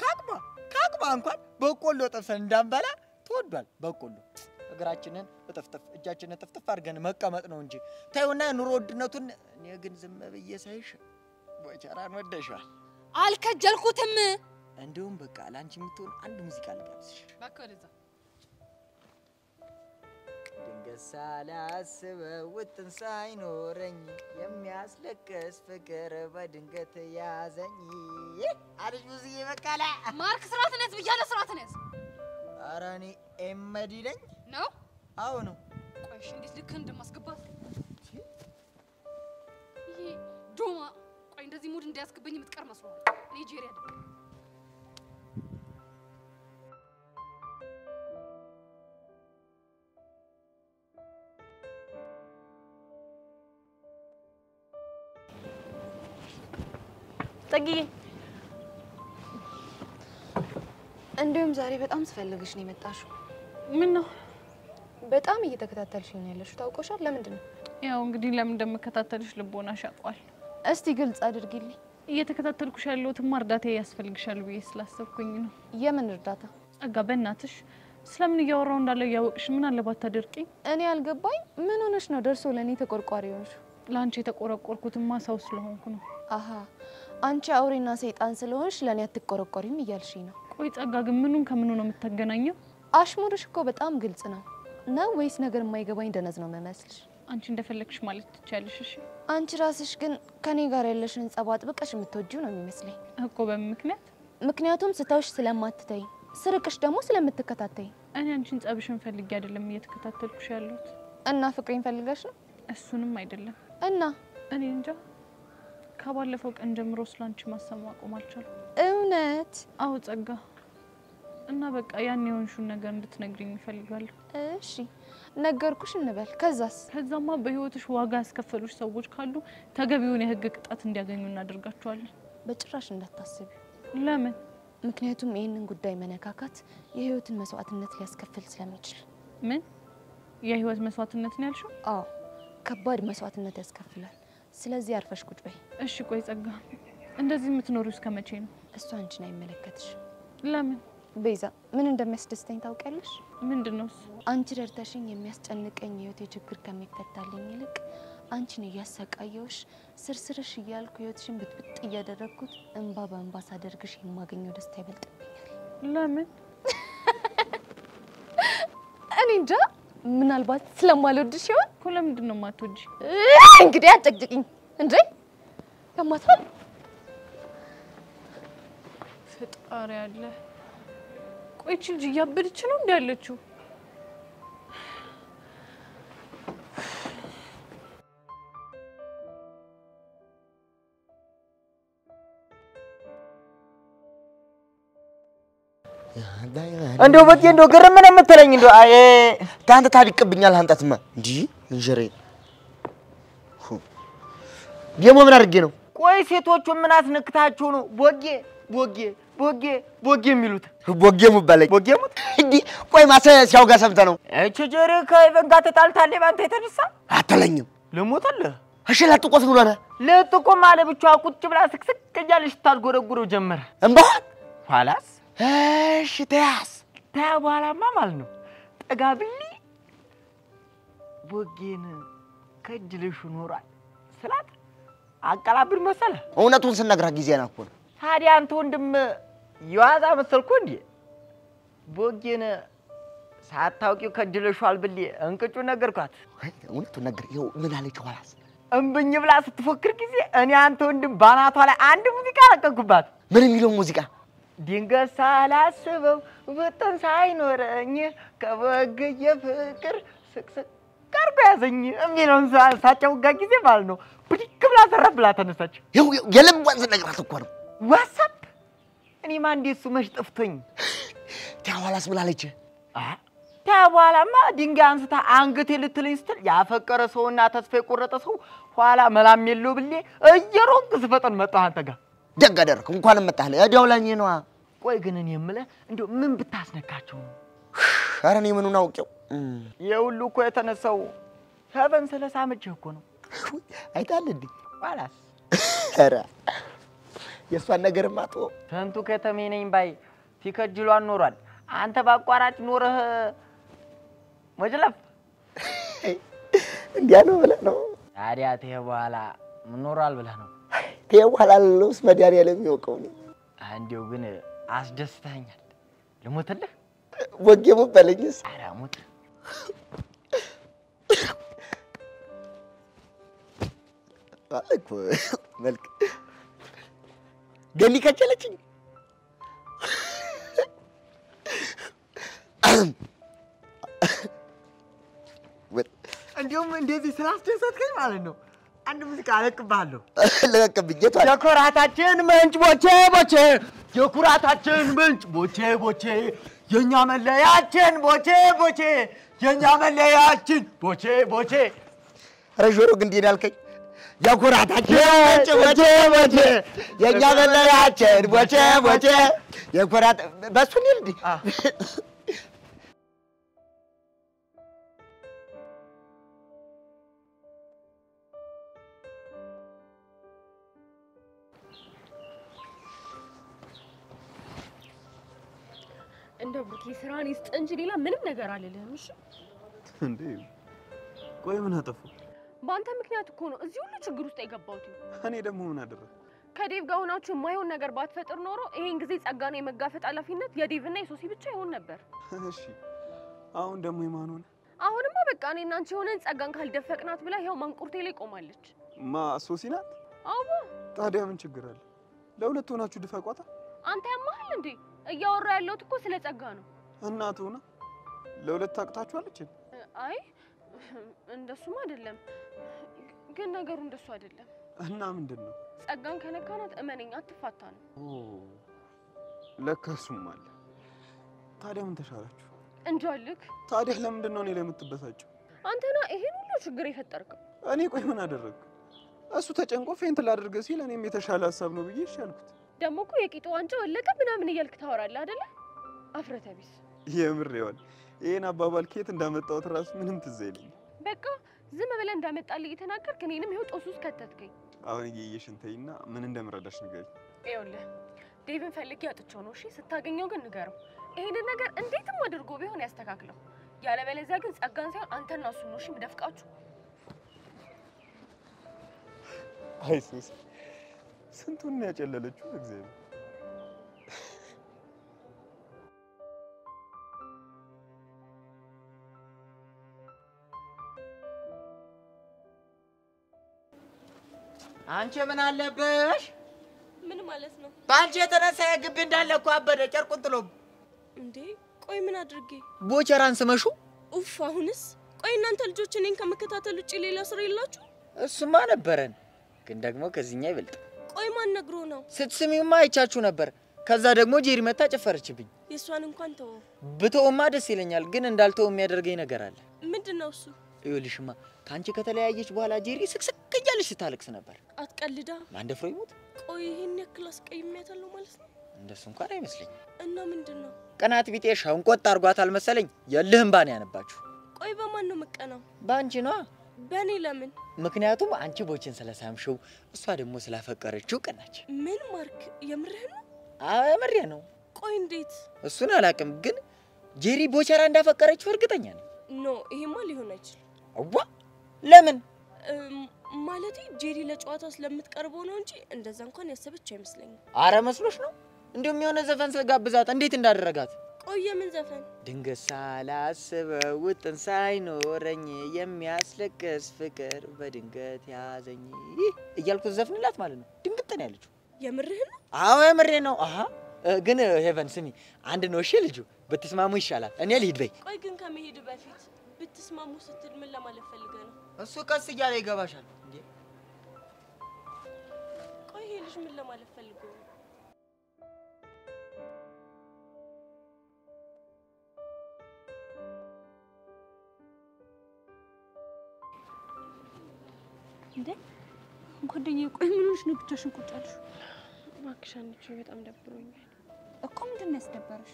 C: ካቅማ እንኳን በቆሎ ጥብሰን እንዳንበላ ተወዷል በቆሎ እግራችንን እጥፍጥፍ እጃችንን ጥፍጥፍ አድርገን መቀመጥ ነው እንጂ ታዩና ኑሮ ውድነቱን እኔ ግን ዝም ብዬ ሳይሽ ቦቸራን ወደሻል
H: አልከጀልኩትም
C: እንደውም በቃ ላንቺ የምትሆን አንድ ሙዚቃ ልጋብዝሽ
H: በቃ ወደዛ
C: ድንገት ሳላስበው ውጥን ሳይኖረኝ የሚያስለቅስ ፍቅር በድንገት ያዘኝ አለሽ ሙዚቃ በቃላ
H: ማርክ ስርዓትን ያዝ ብያለሁ ስርዓትን ያዝ
C: ኧረ እኔ ኤመዲ ነኝ
H: ነው
C: አዎ ነው
H: ቆይሽ እንዴት ልክ እንደማስገባት ይሄ ዶማ ቆይ እንደዚህ ሙድ እንዲያስገበኝ የምትቀር መስሎኝ እኔ ጄሪ አይደለም
F: ጠጊዬ እንደውም ዛሬ በጣም ስፈልግሽ ነው የመጣሽው
B: ምን ነው
F: በጣም እየተከታተልሽኝ ነው ያለሽው ታውቆሻል ለምንድን ነው
B: ያው እንግዲህ ለምን እንደምከታተልሽ ልቦናሽ ያውቃል
F: እስቲ ግልጽ አድርጊልኝ
B: እየተከታተልኩሽ ያለሁትማ እርዳታ ያስፈልግሻል ብዬ ስላሰብኩኝ ነው።
K: የምን እርዳታ?
B: ጸጋ በእናትሽ ስለምን እያወራው እንዳለ ያወቅሽ ምን አለባት ታደርቂ?
K: እኔ አልገባኝ። ምን ሆነሽ ነው ደርሶ ለኔ ተቆርቋሪ ሆንሽ?
B: ላንቺ የተቆረቆርኩትማ ሰው ስለሆንኩ ነው።
K: አሃ አንቺ አውሬና ሰይጣን ስለሆንሽ ለኔ አትቆረቆሪም እያልሽኝ ነው?
B: ቆይ ጸጋ ግን ምኑን ከምኑ ነው የምታገናኘው?
K: አሽሙርሽ እኮ በጣም ግልጽ ነው ወይስ ነገር የማይገባኝ ደነዝ ነው መመስልሽ?
B: አንቺ እንደፈለግሽ ማለት ትችያለሽ። እሺ
K: አንቺ ራስሽ ግን ከኔ ጋር ያለሽን ጸብ አጥብቀሽ የምትወጂው ነው የሚመስለኝ
B: እኮ። በምን ምክንያት?
K: ምክንያቱም ስተውሽ ስለማትተይ ስርቅሽ ደግሞ ስለምትከታተይ።
B: እኔ አንቺን ጸብሽን ፈልጌ አይደለም እየተከታተልኩሽ ያለሁት።
K: እና ፍቅሬን ፈልገሽ ነው?
B: እሱንም አይደለም።
K: እና
B: እኔ እንጃ ከባለፈው ቀን ጀምሮ ስላንቺ ማሰብ ማቆም አልቻልኩም።
K: እውነት?
B: አዎ ጸጋ። እና በቃ ያን የሆንሽውን ነገር እንድትነግሪኝ እፈልጋለሁ።
K: እሺ ነገርኩሽ እንበል።
B: ከዛማ በህይወትሽ ዋጋ ያስከፈሉሽ ሰዎች ካሉ ተገቢውን የህግ ቅጣት እንዲያገኙ እናደርጋቸዋለን።
K: በጭራሽ እንዳታስቢ።
B: ለምን?
K: ምክንያቱም ይሄንን ጉዳይ መነካካት የህይወትን መስዋዕትነት ሊያስከፍል ስለሚችል።
B: ምን የህይወት መስዋዕትነት ነው ያልሽው?
K: አዎ ከባድ መስዋዕትነት ያስከፍላል። ስለዚህ አርፈሽ ቁጭ በይ።
B: እሺ ቆይ ጸጋ፣ እንደዚህ የምትኖሪው እስከ መቼ ነው?
K: እሱ አንቺን አይመለከትሽ።
B: ለምን?
K: ቤዛ ምን እንደሚያስደስተኝ ታውቂያለሽ?
B: ምንድነው?
K: አንቺ ደርተሽኝ የሚያስጨንቀኝ ህይወቴ ችግር ከሚፈታልኝ ይልቅ አንቺን እያሰቃየውሽ ስርስርሽ እያልኩ ህይወትሽን ብጥብጥ እያደረግኩት እንባ በእንባ ሳደርግሽ የማገኘው ደስታ ይበልጥብኛል።
B: ለምን?
K: እኔ እንጃ፣ ምናልባት ስለማልወድሽ ይሆን?
B: እኮ ለምንድን ነው የማትወጂ?
K: እንግዲህ አጨቅጭቅኝ እንዴ! ያማታል።
B: ፈጣሪ ያለ። ቆይ እቺ ልጅ እያበደች ነው እንዴ ያለችው?
E: እንደው በቂ እንደው ግርም ነው የምትለኝ እንደው አይ ታንተ ታድቅብኛል አንተትማ እንጂ እንጀሬ ደሞ ምን አድርጌ ነው?
L: ቆይ ሴቶቹ ምን አስነክታችሁ ነው ቦጌ ቦጌ ቦጌ ቦጌ የሚሉት?
E: ቦጌ ሙባለኝ ቦጌ ሙት እንዴ? ቆይ ማሰሲያው ጋር ሰምተ ነው?
L: እቺ ጀሪ ከኢቨን ጋር ተጣልታለች ባንተ የተነሳ
E: አትለኝም?
L: ልሞትልህ።
E: እሺ ለጥቆስ ብሎ ነው
L: ለጥቆ ማለት ብቻ ቁጭ ብላ ስክስክ እያለች ታልጎረጉረው ጀመረ።
E: እንባ
L: ኋላስ
E: እሺ ተያስ
L: በኋላማ ማለት ነው ጠጋብሊ ቦጌን ከጅልሽ ኖሯል ስላት አቀላብር መሰለ።
E: እውነቱን ስነግራ ጊዜና እኮ ነው።
L: ታዲያ አንተ ወንድም ይዋዛ መሰልኩ እንዴ? ቦጌን ሳታውቂው ከጅልሽዋል ብሊ እንቅጩ ነገርኳት።
E: እውነቱን ነገር ይኸው ምን አለች ኋላስ?
L: እምብኝ ብላ ስትፎክር ጊዜ እኔ አንተ ወንድም ባናቷ ላይ አንድ ሙዚቃ ለቀኩባት።
E: ምን የሚለው ሙዚቃ?
L: ድንገት ሳላስበው ወጥን ሳይኖረኝ ከበገየ ፍቅር ስቅስቅ ቀርቆ ያዘኝ የሚለውን ሳጫውጋ ጊዜ ማለት ነው ብድግ ብላ ተረብላ ተነሳች።
E: የልቧን ስነግራት እኮ ነው።
L: ዋትስአፕ እኔማ እንዴት እሱ መች ጠፍቶኝ።
E: ኋላስ ምን አለች?
L: በኋላማ ድንጋይ አንስታ አንገቴ ልትለኝ ስትል ያፈቀረ ሰውና ተስፋ የቆረጠ ሰው ኋላ መላም የለው ብሌ እየሮጥኩ ስፈጠን መጣሁ አንተ ጋር።
E: ደግ አደረክ እንኳን መጣህ። እዲያው ለኔ ነው።
L: ቆይ ግን እኔ የምልህ እንደው ምን ብታስነካቸው ነው?
E: ኧረ እኔ ምኑን አውቄው።
L: የሁሉ እኮ የተነሳው ሄቨን ስለሳመችህ እኮ ነው።
E: አይታል እንዴ?
L: ኋላስ
E: ኧረ የእሷን ነገርማ ተወው።
L: ተንቱ ከተሜ ነኝ ባይ ሲከጅሏን ኖሯል። አንተ ባቋራጭ ኖረህ መጅለፍ
E: እንዲያ ነው ብለህ ነው?
L: ታዲያ ተይ በኋላ ምን ኖሯል ብለህ ነው?
E: ተይ በኋላ ለውስ መድኃኒዓለም የሚያውቀው ነው።
L: አንዴው ግን አስደስተኛል። ልሞትልህ?
E: ቦጌ ሙት በለኝስ?
L: ኧረ ሙት።
E: እኮ መልክ ገኒ ከቸለችኝ።
L: እንዲሁም እንደዚህ ስላስደሰትከኝ ማለት ነው አንድ ሙዚቃ አለቅብሃለሁ።
E: ለቀቅብኝ።
L: የኩራታችን ምንጭ ቦቼ ቦቼ፣ የኩራታችን ምንጭ ቦቼ ቦቼ፣ የኛ መለያችን ቦቼ ቦቼ፣ የኛ መለያችን ቦቼ ቦቼ።
E: ኧረ ጆሮ ግን እንዴት ያልከኝ? የኩራታችን ምንጭ ቦቼ ቦቼ፣ የኛ መለያችን ቦቼ ቦቼ፣ የኩራት በሱ ነው እንዴ?
H: እንደ ብሩኬ ስራን ይስጥ እንጂ ሌላ ምንም ነገር አልልህም። እሺ
G: እንዴ ቆይ ምን አጠፋ?
H: በአንተ ምክንያት እኮ ነው እዚህ ሁሉ ችግር ውስጥ የገባሁት።
G: እኔ ደግሞ ምን አደረኩ?
H: ከዴቭ ጋር ሆናችሁ የማይሆን ነገር ባትፈጥር ኖሮ ይሄን ጊዜ ጸጋን የመጋፈጥ ኃላፊነት የዴቭና የሶሲ ብቻ ይሆን ነበር።
G: እሺ አሁን ደግሞ የማን ሆነ?
H: አሁንማ በቃ እኔና አንቺ ሆነን ጸጋን ካልደፈቅናት ብላ ይኸው ማንቁርቴ ላይ ቆማለች።
G: ሶሲ ናት?
H: አዎ።
G: ታዲያ ምን ችግር አለ? ለሁለት ሆናችሁ ድፈቋታ።
H: አንተ ያማሃል እንዴ? እያወራ ያለሁት እኮ ስለ ጸጋ ነው።
G: እናቱ ሆና ለሁለት አቅታችኋለች?
H: አይ እንደሱም አይደለም፣ ግን ነገሩ እንደሱ አይደለም።
G: እና ምንድነው?
H: ጸጋን ከነካናት እመነኝ አትፋታ ነው።
G: ለካ እሱም አለ። ታዲያ ምን ተሻላችሁ?
H: እንጃልክ።
G: ታዲያ ለምንድን ነው እኔ ላይ የምትበሳጨው?
H: አንተና ይሄን ሁሉ ችግር የፈጠርከው።
G: እኔ ቆይ ምን አደረግኩ? እሱ ተጨንቆ ፌንት ላድርግ ሲል እኔም የተሻለ ሀሳብ ነው ብዬ ይሻልኩት።
H: ደግሞ እኮ የቂጦ ዋንጫ ወለቀ ምናምን እያልክ ታወራለህ አይደለ? አፍረተ ቢስ።
G: የምር ይዋል። ይሄን አባባል ከየት እንዳመጣሁት ራሱ ምንም ትዝ አይለኝም።
H: በቃ ዝም ብለህ እንዳመጣልህ እየተናገርክ እኔንም ይኸው ጦስ ውስጥ ከተትከኝ።
G: አሁን እየየሽን ተይና ምን እንደምረዳሽ ንገሪኝ።
H: ይኸውልህ ዴቭን ፈልጌ አጥቼው ነው። እሺ ስታገኘው ግን ንገረው። ይሄንን ነገር እንዴትም አድርጎ ቢሆን ያስተካክለው። ያለበለዚያ ግን ጸጋን ሳይሆን አንተና እሱ ነው እሺ የምደፍቃችሁ።
G: አይሱስ ስንቱን ነው ያጨለለችው እግዚአብሔር።
L: አንቺ ምን አለብሽ?
J: ምን ማለት ነው?
L: ባንቺ የተነሳ የግቢ እንዳለ እኮ አበደ ጨርቁን ጥሎም።
J: እንዴ ቆይ ምን አድርጌ?
L: ቦቸራን ስመሹ?
J: ኡፍ አሁንስ? ቆይ እናንተ ልጆች እኔን ከመከታተል ውጪ ሌላ ስራ የላችሁ?
L: እሱማ ነበረን፣ ግን ደግሞ ከዚህኛ ይበልጥ።
J: ቆይ ማን ነግሮ ነው?
L: ስትስሚውማ አይቻችሁ ነበር። ከዛ ደግሞ ጄሪ መታ ጨፈረችብኝ።
J: የሷን እንኳን ተው።
L: ብተውማ ደስ ይለኛል፣ ግን እንዳልተው የሚያደርገኝ ነገር አለ።
J: ምንድነው እሱ?
L: ይኸውልሽማ ካንቺ ከተለያየች በኋላ ጄሪ ስቅስቅ እያለች ስታለቅስ ነበር።
J: አትቀልዳ።
L: ማን ደፍሮ ይሞት?
J: ቆይ ይሄን ያክል አስቀይሜያታለሁ ማለት ነው?
L: እንደሱ እንኳን አይመስለኝም።
J: እና ምንድነው?
L: ቅናት ቢጤ ሸንቆጥ አርጓታል መሰለኝ። የልህም ባን ያነባችሁ።
J: ቆይ በማን ነው መቀናው?
L: ባንቺ ነዋ።
J: በኔ ለምን?
L: ምክንያቱም አንቺ ቦችን ስለሳምሽው እሷ ደግሞ ስላፈቀረችው ቀናች።
J: ምን ማርክ? የምርህ ነው?
L: አዎ የምሬ ነው።
J: ቆይ እንዴት?
L: እሱን አላውቅም፣ ግን ጄሪ ቦቸራ እንዳፈቀረችው እርግጠኛ ነኝ።
J: ኖ ይሄማ ሊሆን አይችልም።
L: አዋ ለምን?
J: ማለቴ ጄሪ ለጨዋታ ስለምትቀርበው ነው እንጂ እንደዛ እንኳን ያሰበች አይመስለኝም።
L: አረ መስሎሽ ነው? እንደውም የሆነ ዘፈን ስጋብዛት እንዴት እንዳደረጋት።
J: ቆይ ምን ዘፈን?
L: ድንገት ሳላስበው ውጥን ሳይኖረኝ የሚያስለቅስ ፍቅር በድንገት ያዘኝ እያልኩ ዘፍንላት ማለት ነው። ድንግጥ ነው ያለችው።
J: የምርህ ነው?
L: አዎ የምሬ ነው። አሃ ግን ሄቨን ስሚ፣ አንድ ነው እሺ ልጁ፣ ብትስማሙ ይሻላል። እኔ ልሂድ በይ።
J: ቆይ ግን ከመሄድ በፊት ብትስማሙ ስትል ምን ለማለት ፈልገህ ነው?
L: እሱ ቀስ እያለ ይገባሻል እንዴ።
J: ቆይ ይሄ ልጅ ምን ለማለት ፈልጎ ነው?
B: እንዴ ጓደኛዬ፣ ቆይ ምን ሆነሽ ነው ብቻሽን ቁጭ ያልሽው?
H: እባክሽ አንቺ በጣም ደብሮኛል
B: እኮ። ምንድን ነው ያስደበረሽ?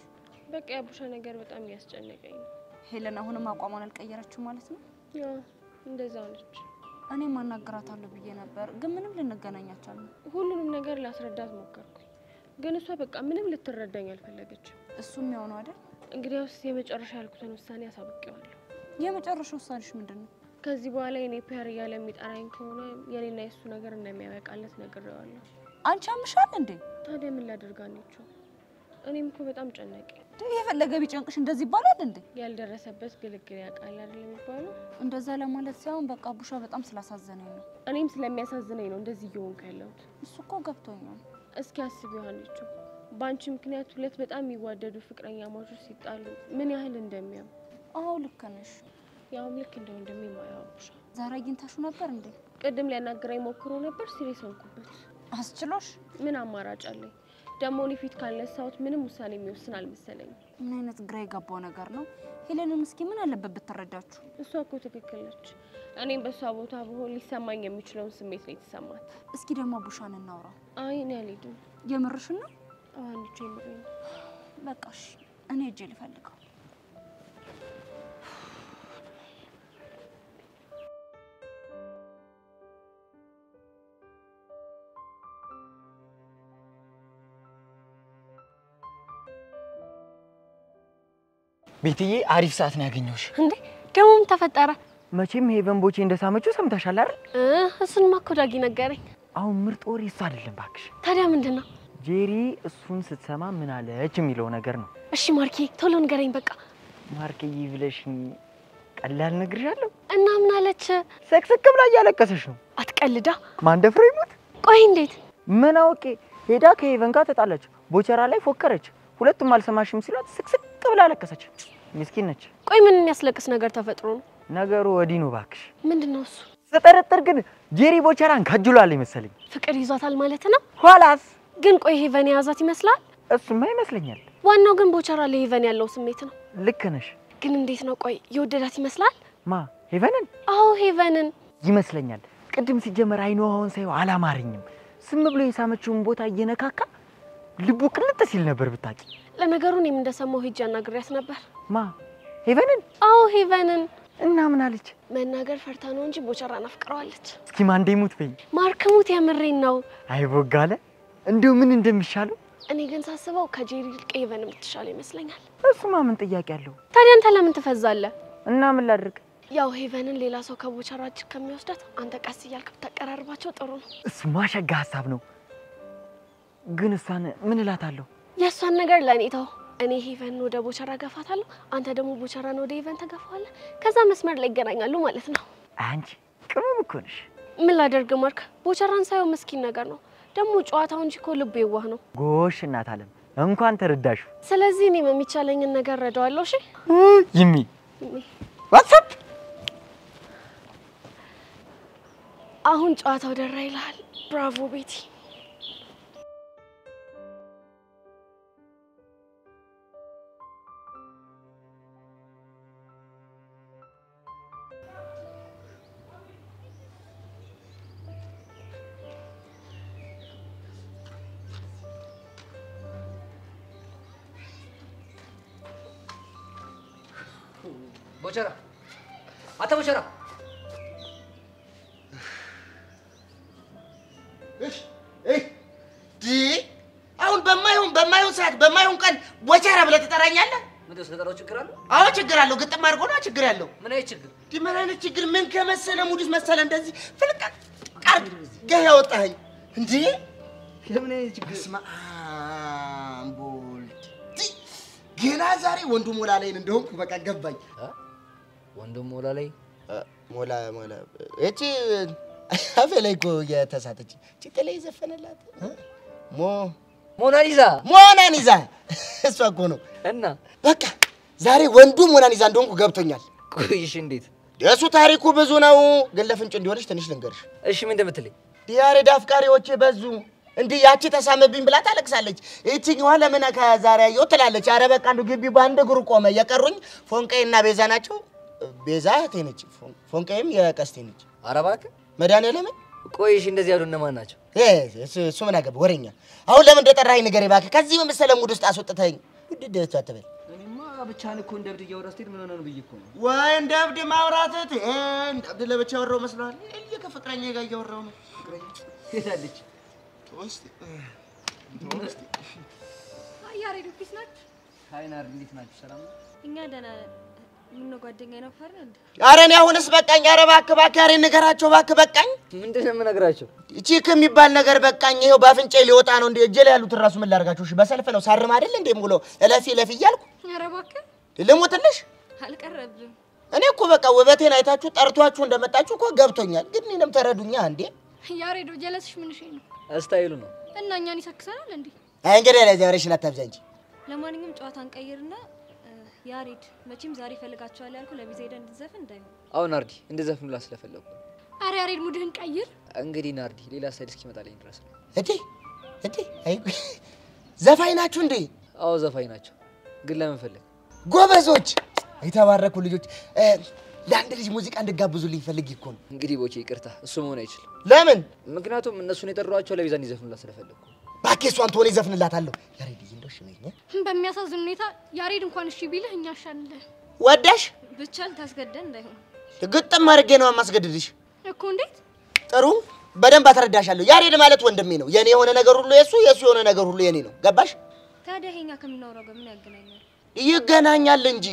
H: በቃ ያቡሻ ነገር በጣም እያስጨነቀኝ ነው።
B: ሄለን አሁንም አቋሟን አልቀየረችም ማለት ነው?
H: ያው እንደዛው ነች።
B: እኔም አናግራታለሁ ብዬ ነበር፣ ግን ምንም ልንገናኝ አልቻልንም።
H: ሁሉንም ነገር ላስረዳት ሞከርኩኝ፣ ግን እሷ በቃ ምንም ልትረዳኝ አልፈለገችም።
B: እሱም ያው ነው አይደል?
H: እንግዲያውስ የመጨረሻ ያልኩትን ውሳኔ አሳውቄዋለሁ።
B: የመጨረሻ ውሳኔሽ ምንድን ነው?
H: ከዚህ በኋላ የኔ ፒያር እያለ የሚጠራኝ ከሆነ የኔና የሱ ነገር እንደሚያበቃለት ነግሬዋለሁ።
B: አንቺ አምሻል እንዴ?
H: ታዲያ ምን ላደርግ አንቺው? እኔም እኮ በጣም ጨነቀኝ።
B: የፈለገ ቢጨንቅሽ እንደዚህ ይባላል እንዴ?
H: ያልደረሰበት ግልግል ያውቃል አይደል የሚባለው?
B: እንደዛ ለማለት ሳይሆን በቃ ቡሻ በጣም ስላሳዘነኝ ነው።
H: እኔም ስለሚያሳዝነኝ ነው እንደዚህ እየሆንኩ ያለሁት።
B: እሱ እኮ ገብቶኛል።
H: እስኪ አስቢ ዮሐንቹ፣ በአንቺ ምክንያት ሁለት በጣም የሚዋደዱ ፍቅረኛ ማቾች ሲጣሉ ምን ያህል እንደሚያም።
B: አዎ ልክ ነሽ።
H: ያውም ልክ እንደ ወንድሜ ማያውቁሽ።
B: ዛሬ አግኝታሽው ነበር እንዴ?
H: ቅድም ሊያናግረኝ ሞክሮ ነበር። ሲሪየስ ሆንኩበት።
B: አስችሎሽ?
H: ምን አማራጭ አለኝ? ደግሞ እኔ ፊት ካልነሳሁት ምንም ውሳኔ የሚወስን አልመሰለኝም።
B: ምን አይነት ግራ የገባው ነገር ነው? ሄለንን እስኪ ምን አለበት ብትረዳችሁ?
H: እሷ እኮ ትክክል ነች። እኔም በእሷ ቦታ ብሆን ሊሰማኝ የሚችለውን ስሜት ነው የተሰማት።
B: እስኪ ደግሞ ቡሻን እናውራ።
H: አይ እኔ አልሄድም።
B: የምርሽን ነው?
H: አዎ አንቺ የምሬን ነው።
B: በቃ እሺ፣ እኔ ሄጄ ልፈልገው።
L: ቤትዬ አሪፍ ሰዓት ነው ያገኘሁሽ።
H: እንዴ ደግሞ ምን ተፈጠረ?
L: መቼም ሄቨን ቦቼ እንደሳመችው ሰምተሻል አይደል?
H: እሱንማ እኮ ዳጊ ነገረኝ።
L: አሁን ምርጥ ወሬ እሱ አይደለም እባክሽ።
H: ታዲያ ምንድነው?
L: ጄሪ እሱን ስትሰማ ምን አለች የሚለው ነገር ነው።
H: እሺ ማርኬ ቶሎ ንገረኝ በቃ።
L: ማርኬዬ ብለሽኝ ቀላል ነግርሻለሁ።
H: እና ምን አለች?
L: ስቅስቅ ብላ እያለቀሰች ነው።
H: አትቀልዳ።
L: ማን ደፍሮ ይሞት?
H: ቆይ እንዴት?
L: ምን አውቄ ሄዳ ከሄቨን ጋር ተጣላች። ቦቸራ ላይ ፎከረች። ሁለቱም አልሰማሽም ሲሏት ስቅስቅ ብላ አለቀሰች። ምስኪን ነች።
H: ቆይ ምን የሚያስለቅስ ነገር ተፈጥሮ ነው?
L: ነገሩ ወዲህ ነው እባክሽ።
H: ምንድነው እሱ?
L: ስጠረጥር ግን ጄሪ ቦቸራን ከጅሏል ይመስለኝ።
H: ፍቅር ይዟታል ማለት ነው?
L: ኋላስ
H: ግን ቆይ ሄቨን የያዛት ይመስላል?
L: እሱማ ይመስለኛል።
H: ዋናው ግን ቦቸራ ለሄቨን ያለው ስሜት ነው።
L: ልክ ነሽ።
H: ግን እንዴት ነው? ቆይ የወደዳት ይመስላል?
L: ማ ሄቨንን?
H: አዎ ሄቨንን
L: ይመስለኛል። ቅድም ሲጀመር አይኑ አሁን ሳይው አላማረኝም። ስም ብሎ የሳመችውን ቦታ እየነካካ ልቡ ቅልጥ ሲል ነበር ብታቂ።
H: ለነገሩ እኔም እንደሰማው ሂጅ አናግሪያት ነበር።
L: ማ ሄቨንን?
H: አዎ ሄቨንን።
L: እና ምን አለች?
H: መናገር ፈርታ ነው እንጂ ቦቸራን አፍቅረዋለች።
L: እስኪ ማን እንደሙት በይ።
H: ማርክ ሙት የምሬን ነው።
L: አይ ቦጋለ እንደው ምን እንደሚሻለው።
H: እኔ ግን ሳስበው ከጄሪ ይልቅ ሄቨን የምትሻለው ይመስለኛል።
L: እሱማ ምን ጥያቄ አለው?
H: ታዲያ አንተ ለምን ትፈዛለህ?
L: እና ምን ላድርግ?
H: ያው ሄቨንን ሌላ ሰው ከቦቸራ እጅ ከሚወስዳት አንተ ቀስ እያልክ ብታቀራርባቸው ጥሩ ነው።
L: እሱማ ሸጋ ሀሳብ ነው። ግን እሷን ምን እላታለሁ?
H: የእሷን ነገር ለእኔ ተው። እኔ ሄቨንን ወደ ቦቸራ ገፋታለሁ፣ አንተ ደግሞ ቦቸራን ወደ ሄቨን ተገፋዋለህ። ከዛ መስመር ላይ ይገናኛሉ ማለት ነው።
L: አንቺ ቅመም እኮ ነሽ።
H: ምን ላደርግ ማርክ? ቦቸራን ሳይው ምስኪን ነገር ነው። ደግሞ ጨዋታው እንጂ እኮ ልቡ የዋህ ነው።
L: ጎሽ እናት አለም እንኳን ተረዳሹ።
H: ስለዚህ እኔም የሚቻለኝን ነገር ረዳዋለሁ። እሺ
L: ይሚ ዋትስአፕ
H: አሁን ጨዋታው ደራ ይላል። ብራቮ ቤቲ።
M: ቦቸራ አታ ቦቸራ
E: አሁን በማይሆን ሰዓት በማይሆን ቀን ቦቸራ ብለህ ትጠራኛለህ?
M: ምንድነው ስለጠራው ችግር አለው?
E: አዎ ችግር አለው። ግጥም አድርጎ ነው ችግር ያለው።
M: ምን አይነት ችግር?
E: ምን አይነት ችግር? ምን ከመሰለ ሙድስ መሰለ እንደዚህ ፍልቀቅ አድርገህ ያወጣኸኝ እንዴ?
M: ለምን አይነት ችግር?
E: በስመ አብ ወልድ ገና ዛሬ ወንዱ ሞላ ላይ እንደሆንኩ በቃ ገባኝ።
M: ወንዱ ሞላ ላይ
E: ሞላ እቺ አፌ ላይ እኮ የተሳተች ጭንቅ ላይ ዘፈነላት ሞናሊዛ እሷ እኮ ነው።
M: እና
E: በቃ ዛሬ ወንዱ ሞናሊዛ እንደሆንኩ ገብቶኛል።
M: ቆይሽ እንዴት?
E: የሱ ታሪኩ ብዙ ነው፣ ግን ለፍንጭ እንዲሆንሽ ትንሽ ልንገርሽ።
M: እሺ ምን እንደምትለኝ?
E: ያሬድ አፍቃሪዎቼ በዙ እንዲህ ያቺ ተሳመብኝ ብላ ታለቅሳለች። እቺኛዋ ለምን ከዛሬ አየሁ ትላለች። ኧረ በቃ እንደው ግቢው በአንድ እግሩ ቆመ። የቀሩኝ ፎንቀይና ቤዛ ናቸው። ቤዛ እህቴ ነች፣ ፎንቀይም የቀስቴ ነች።
M: ኧረ እባክህ
E: መድኃኒዓለም።
M: ቆይሽ እንደዚህ ያሉ እነማን ናቸው?
E: እሱ ምን አገባ ወሬኛ። አሁን ለምን እንደጠራኸኝ ንገረኝ እባክህ። ከዚህ በመሰለ ሙድ ውስጥ አስወጥተኸኝ ውድድ አትበል።
M: እኔማ ብቻህን እኮ እንደ እብድ እያወራህ ስትሄድ ምን ሆነህ ነው ብዬሽ እኮ ነው።
E: ወይ እንደ እብድ ማውራትህ እንደ እብድ ለብቻ ያወራሁ መስሎሃል? እኔ ከፍቅረኛዬ ጋር እያወራሁ ነው። ፍቅረኛ
M: ሄዳለች።
F: ያሬድ ኦፊስ ናችሁ?
M: ሃይ ናርዲ እንዴት ናችሁ? ሰላም ነው?
F: እኛ ደህና ነን። ምነው ጓደኛዬ ነው ፈረ እንዴ?
E: ኧረ እኔ አሁንስ በቃኝ። ኧረ እባክህ ያሬድ ንገራቸው እባክህ በቃኝ።
M: ምንድን ነው የምነግራቸው?
E: ቺክ የሚባል ነገር በቃኝ። ይኸው በአፍንጫዬ ሊወጣ ነው። እንደ እጄ ላይ ያሉትን እራሱ ምን ላድርጋቸው? እሺ በሰልፍ ነው ሳርም አይደል እንዴ ሙሉ እለፊ እያልኩ
F: ኧረ እባክህ
E: ልሞትልሽ።
F: አልቀረብም።
E: እኔ እኮ በቃ ውበቴን አይታችሁ ጠርቷችሁ እንደመጣችሁ እኮ ገብቶኛል። ግን እኔንም ተረዱኛ እንዴ።
F: ያሬዶ ጀለስሽ ምንሽ ነው?
M: ስታይሉ ነው
F: እና እኛን ይሰክሰናል እንዴ?
E: እንግዲህ ለዚህ ወሬሽን አታብዛ እንጂ።
F: ለማንኛውም ጨዋታን ቀይርና ያሬድ መቼም ዛሬ ፈልጋቸዋል ያልኩ ለቢዛ ሄደን እንድትዘፍን እንዳይሆን።
M: አዎ ናርዲ እንደዘፍኑላ ስለፈለኩ።
F: አረ ያሬድ ሙድህን ቀይር።
M: እንግዲህ ናርዲ ሌላ ሳይድ እስኪመጣልኝ ድረስ ነው።
E: እቴ አይ ዘፋኝ ናችሁ እንዴ?
M: አዎ ዘፋኝ ናቸው። ግን ለምን ፈለግ?
E: ጎበዞች የተባረኩ ልጆች። ለአንድ ልጅ ሙዚቃ እንድጋብዙልኝ ፈልጌ እኮ ነው።
M: እንግዲህ ቦቼ ይቅርታ፣ እሱ መሆን አይችልም።
E: ለምን?
M: ምክንያቱም እነሱን የጠሯቸው ለቢዛ እንዲዘፍኑላ ስለፈለኩ።
E: እባክህ እሷን ትሆን ይዘፍንላታለሁ። ያሬድ እንደው እሺ በይኝ።
F: በሚያሳዝን ሁኔታ ያሬድ እንኳን እሺ ቢልህ እኛ አሻንልህ።
E: ወዳሽ
F: ብቻ ልታስገደን እንዳይሆን።
E: ግጥም አድርጌ ነው የማስገድድሽ
F: እኮ። እንዴት?
E: ጥሩ በደንብ አትረዳሻለሁ። ያሬድ ማለት ወንድሜ ነው። የኔ የሆነ ነገር ሁሉ የሱ የሆነ ነገር ሁሉ የኔ ነው። ገባሽ?
F: ታዲያ ይሄኛ ከምናወራው ጋር ምን ያገናኛል?
E: ይገናኛል እንጂ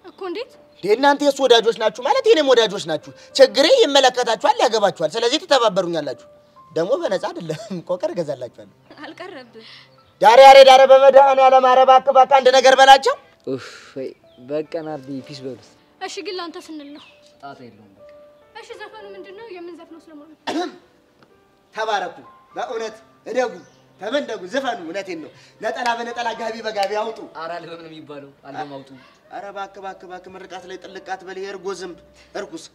F: እኮ እንዴት
E: እናንተ የሱ ወዳጆች ናችሁ ማለት የኔም ወዳጆች ናችሁ ችግሬ ይመለከታችኋል ያገባችኋል ስለዚህ ተተባበሩኛላችሁ ደግሞ በነፃ አይደለም ቆቀር ገዛላችኋል
F: አልቀረብም
E: ዳሬ በመዳን ያለ ማረባክ ባካ አንድ ነገር በላቸው
M: ኡፍ በቃ ናርዲ ፒስ በሉት
F: እሺ ግን ላንተ ስንል ነው
M: ጣጣ የለውም በቃ
F: እሺ ዘፈኑ ምንድነው የምንዘፍነው ስለማለት
E: ተባረኩ በእውነት እደጉ ተመንደጉ ዘፈኑ እውነቴን ነው ነጠላ በነጠላ ጋቢ በጋቢ አውጡ
M: ኧረ አልበም ነው የሚባለው አልበም አውጡ
E: ኧረ ባክ ምርቃት ላይ ጥልቃት በል የእርጎ ዝንብ እርኩስ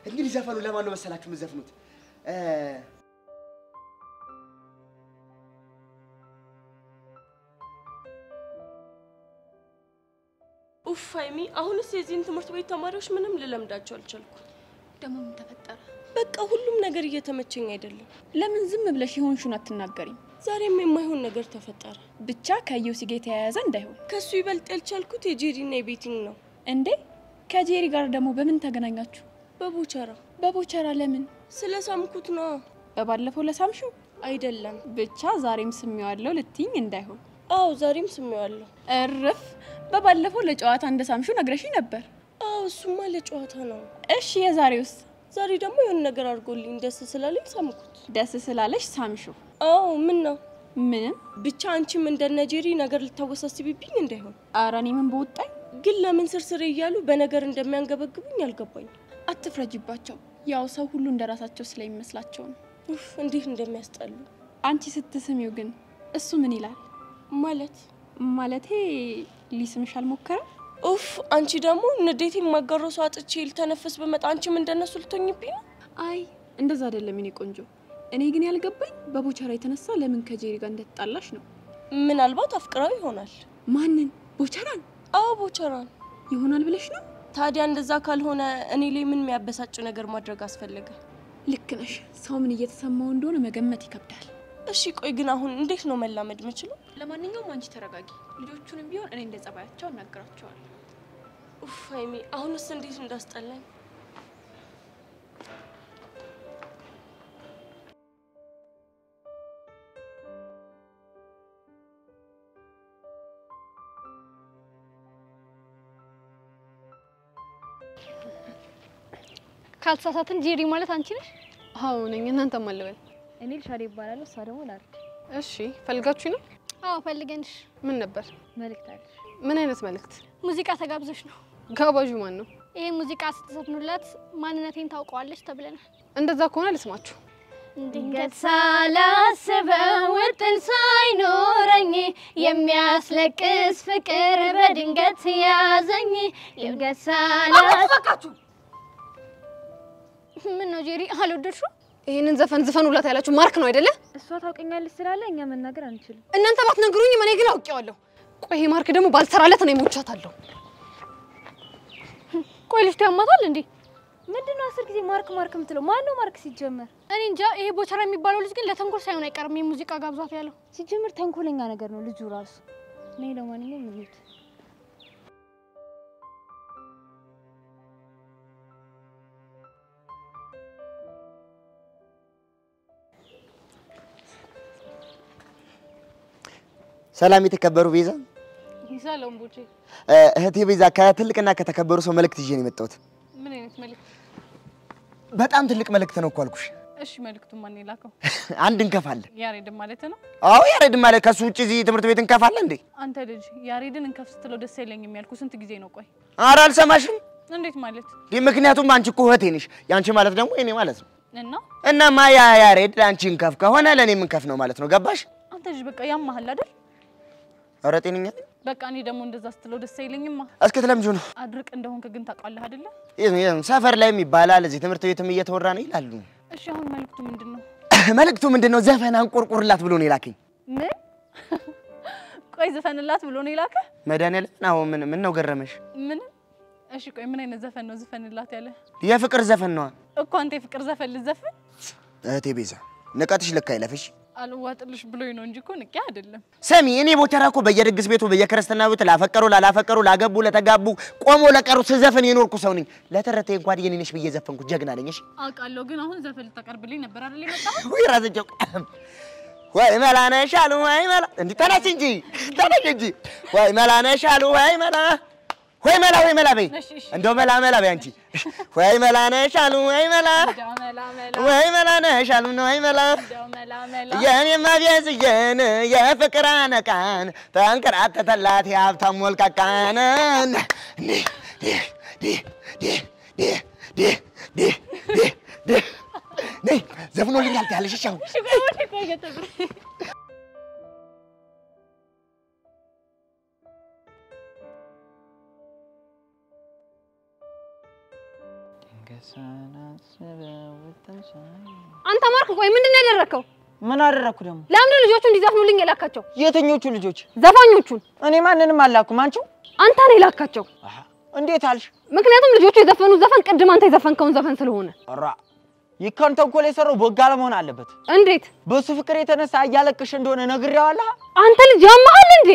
E: እንግዲህ ዘፈኑ ለማን ነው መሰላችሁ የምትዘፍኑት
J: ኡፍ ሃይሚ አሁንስ የዚህን ትምህርት ቤት ተማሪዎች ምንም ልለምዳቸው አልቻልኩም
I: ደግሞ ምን ተፈጠረ
J: በቃ ሁሉም ነገር እየተመቸኝ አይደለም
B: ለምን ዝም ብለሽ ይሆንሽውን አትናገሪም
J: ዛሬም የማይሆን ነገር ተፈጠረ
B: ብቻ ከዩሲ ጋር የተያያዘ እንዳይሆን
J: ከሱ ይበልጥ ያልቻልኩት የጄሪና የቤቲንግ ነው
B: እንዴ ከጄሪ ጋር ደግሞ በምን ተገናኛችሁ
J: በቦቸራ
B: ለምን
J: ስለሳምኩት ነው
B: በባለፈው ለሳምሹ
J: አይደለም
B: ብቻ ዛሬም ስሜዋለሁ ልትይኝ እንዳይሆን
J: አው ዛሬም ስሜዋለሁ
B: እርፍ በባለፈው ለጨዋታ እንደሳምሹ ነግረሽኝ ነበር
J: አው እሱማ ለጨዋታ ነው
B: እሺ የዛሬውስ
J: ዛሬ ደግሞ የሆነ ነገር አድርጎልኝ ደስ ስላለኝ ሳምኩት
B: ደስ ስላለሽ ሳምሹ
J: አው ምን ነው
B: ምንም
J: ብቻ አንቺም እንደነጄሪ ነገር ልታወሳስብብኝ እንዳይሆን
B: ኧረ እኔ ምን በወጣኝ
J: ግን ለምን ስርስር እያሉ በነገር እንደሚያንገበግቡኝ አልገባኝ
B: አትፍረጅባቸው ያው ሰው ሁሉ እንደራሳቸው ስለሚመስላቸው ነው
J: ኡፍ እንዴት እንደሚያስጠሉ
B: አንቺ ስትስሚው ግን እሱ ምን ይላል ማለቴ ሊስምሽ አልሞከረም
J: ኡፍ አንቺ ደግሞ ንዴቴ ማጋሮስ አጥቼ ልተነፍስ በመጣ አንቺም እንደነሱ ልትሆኝብኝ ነው
B: አይ እንደዛ አይደለም እኔ ቆንጆ እኔ ግን ያልገባኝ በቦቸራ የተነሳ ለምን ከጄሪ ጋር እንደተጣላሽ ነው
J: ምናልባት አፍቅራው ይሆናል
B: ማንን ቦቸራን
J: አዎ ቦቸራን
B: ይሆናል ብለሽ ነው
J: ታዲያ እንደዛ ካልሆነ እኔ ላይ ምን የሚያበሳጭ ነገር ማድረግ አስፈልገ
B: ልክ ነሽ ሰው ምን እየተሰማው እንደሆነ መገመት ይከብዳል
J: እሺ ቆይ ግን አሁን እንዴት ነው መላመድ የምችለው
B: ለማንኛውም አንቺ ተረጋጊ ልጆቹንም ቢሆን እኔ እንደጸባያቸው እናገራቸዋለሁ
J: ኡፍ ሃይሚ አሁንስ እንዴት እንዳስጠላኝ
F: ካልተሳሳትን ጄሪ ማለት አንቺ ነሽ
B: አዎ ነኝ እናንተ ማለበል
K: እኔ ልሻሪ ይባላል እሷ ደግሞ ላርድ
B: እሺ ፈልጋችሁ ነው
F: አዎ ፈልገንሽ
B: ምን ነበር
K: መልእክት አለሽ
B: ምን አይነት መልእክት
F: ሙዚቃ ተጋብዘሽ ነው
B: ጋባዡ ማን ነው
F: ይሄ ሙዚቃ ስትዘፍኑላት ማንነቴን ታውቀዋለች ተብለናል
B: እንደዛ ከሆነ ልስማችሁ
F: ድንገት ሳላስበው ውጥን ሳይኖረኝ የሚያስለቅስ ፍቅር በድንገት ያዘኝ ድንገት ሳላስበው ምን ነው ጄሪ አልወደድሽው
B: ይሄንን ዘፈን ዝፈኑላት ያላችሁ ማርክ ነው አይደለ
K: እሷ ታውቀኛለች ስላለ እኛ መናገር አንችልም
B: እናንተ ባትነግሩኝ እኔ ግን አውቄዋለሁ ቆይ ይሄ ማርክ ደግሞ ባልሰራለት ነው የሞቻታለሁ
F: ቆይ ልጅ ያማታል እንዴ
K: ምንድነው 10 ጊዜ ማርክ የምትለው ማን ነው ማርክ ሲጀመር
F: እኔ እንጃ ይሄ ቦቸራ የሚባለው ልጅ ግን ለተንኮል ሳይሆን አይቀርም የሙዚቃ ጋብዛት ያለው
K: ሲጀመር ተንኮለኛ ነገር ነው ልጁ ራሱ ነይ ለማንኛውም ልጅ
E: ሰላም የተከበሩ ቤዛ
B: ይሳለም ቡጪ
E: እህቴ ቤዛ ከትልቅና ከተከበሩ ሰው መልእክት ይዤ ነው የመጣሁት
B: ምን አይነት መልእክት
E: በጣም ትልቅ መልእክት ነው እኮ አልኩሽ
B: እሺ መልእክቱ ማን ይላከው
E: አንድ እንከፋለን
B: ያሬድን ማለት ነው
E: አዎ ያሬድን ማለት ከሱ ውጪ እዚህ ትምህርት ቤት እንከፋለን እንዴ
B: አንተ ልጅ ያሬድን እንከፍ ስትለው ደስ አይለኝም ያልኩ ስንት ጊዜ ነው ቆይ
E: ኧረ አልሰማሽም
B: እንዴት ማለት
E: ምክንያቱም አንቺ እኮ እህቴ ነሽ ያንቺ ማለት ደግሞ እኔ ማለት ነው
B: እና
E: ማያ ያሬድ አንቺ እንከፍ ከሆነ ለኔ እንከፍ ነው ማለት ነው ገባሽ
B: አንተ ልጅ በቃ ያማህል አይደል
E: ኧረ ጤነኛ
B: በቃ እኔ ደግሞ እንደዛ ስትለው ደስ አይለኝማ
E: እስኪ ትለምጁ ነው
B: አድርቅ እንደሆንክ ግን ታውቃለህ አይደለ
E: ሰፈር ላይም ይባላል እዚህ ትምህርት ቤትም እየተወራ ነው ይላሉ
B: እሺ አሁን መልእክቱ ምንድነው
E: መልእክቱ ምንድነው ዘፈን አንቆርቁርላት ብሎ ነው የላከኝ
B: ምን ቆይ ዘፈንላት ብሎ ነው የላከ
E: መድኃኒዓለም አሁን ምን ነው ገረመሽ
B: ምን እሺ ቆይ ምን አይነት ዘፈን ነው ዘፈንላት ያለ
E: የፍቅር ዘፈን ነው
B: እኮ አንተ የፍቅር ዘፈን ልዘፈን
E: እህቴ ቤዛ ንቀትሽ ልክ አይለፍሽ
B: አልዋጥልሽ ብሎኝ ነው እንጂ እኮ ንቄ አይደለም
E: ሰሚ እኔ ቦቸራ እኮ በየድግስ ቤቱ በየክርስትና ቤቱ ላፈቀሩ ላገቡ ለተጋቡ ቆሞ ለቀሩ ስዘፈን የኖርኩ ሰው ነኝ ለተረቴ እንኳን የኔ ነሽ ብዬ ዘፈንኩ ጀግና ነኝ እሺ
B: አውቃለሁ ግን አሁን ዘፈን ልታቀርብልኝ ነበር አይደል የመጣው
E: ወይ ራስቸው ወይ መላ ነሽ አሉ ወይ መላ እንዴ ተነስ እንጂ ወይ መላ ነሽ አሉ ወይ መላ በይ እንደው መላ በይ አንቺ ወይ መላ ነሽ አሉ ወይ መላ ነሽ አሉ ወይ መላ የኔማ ቢያዝየን የፍቅር አነቃን ተንከራተተላት የሀብታም ሞልቃቃን ነይ ዘፍኖልኛል ትያለሽ እሺ አሁን
F: አንተ ማርክ ቆይ ምንድነው ያደረከው?
L: ምን አደረኩ ደግሞ?
F: ለምን ልጆቹ እንዲዘፍኑልኝ የላካቸው?
L: የትኞቹ ልጆች?
F: ዘፋኞቹን።
L: እኔ ማንንም አላኩም። አንቺው?
F: አንተ ነው የላካቸው።
L: እንዴት አልሽ?
F: ምክንያቱም ልጆቹ የዘፈኑት ዘፈን ቅድም አንተ የዘፈንከውን ዘፈን ስለሆነ።
L: ራ ይካን ተንኮል የሰራው ቦጋለ መሆን አለበት።
F: እንዴት?
L: በሱ ፍቅር የተነሳ እያለቅሽ እንደሆነ ነግሬዋለሁ።
F: አንተ ልጅ ያማሃል እንዴ?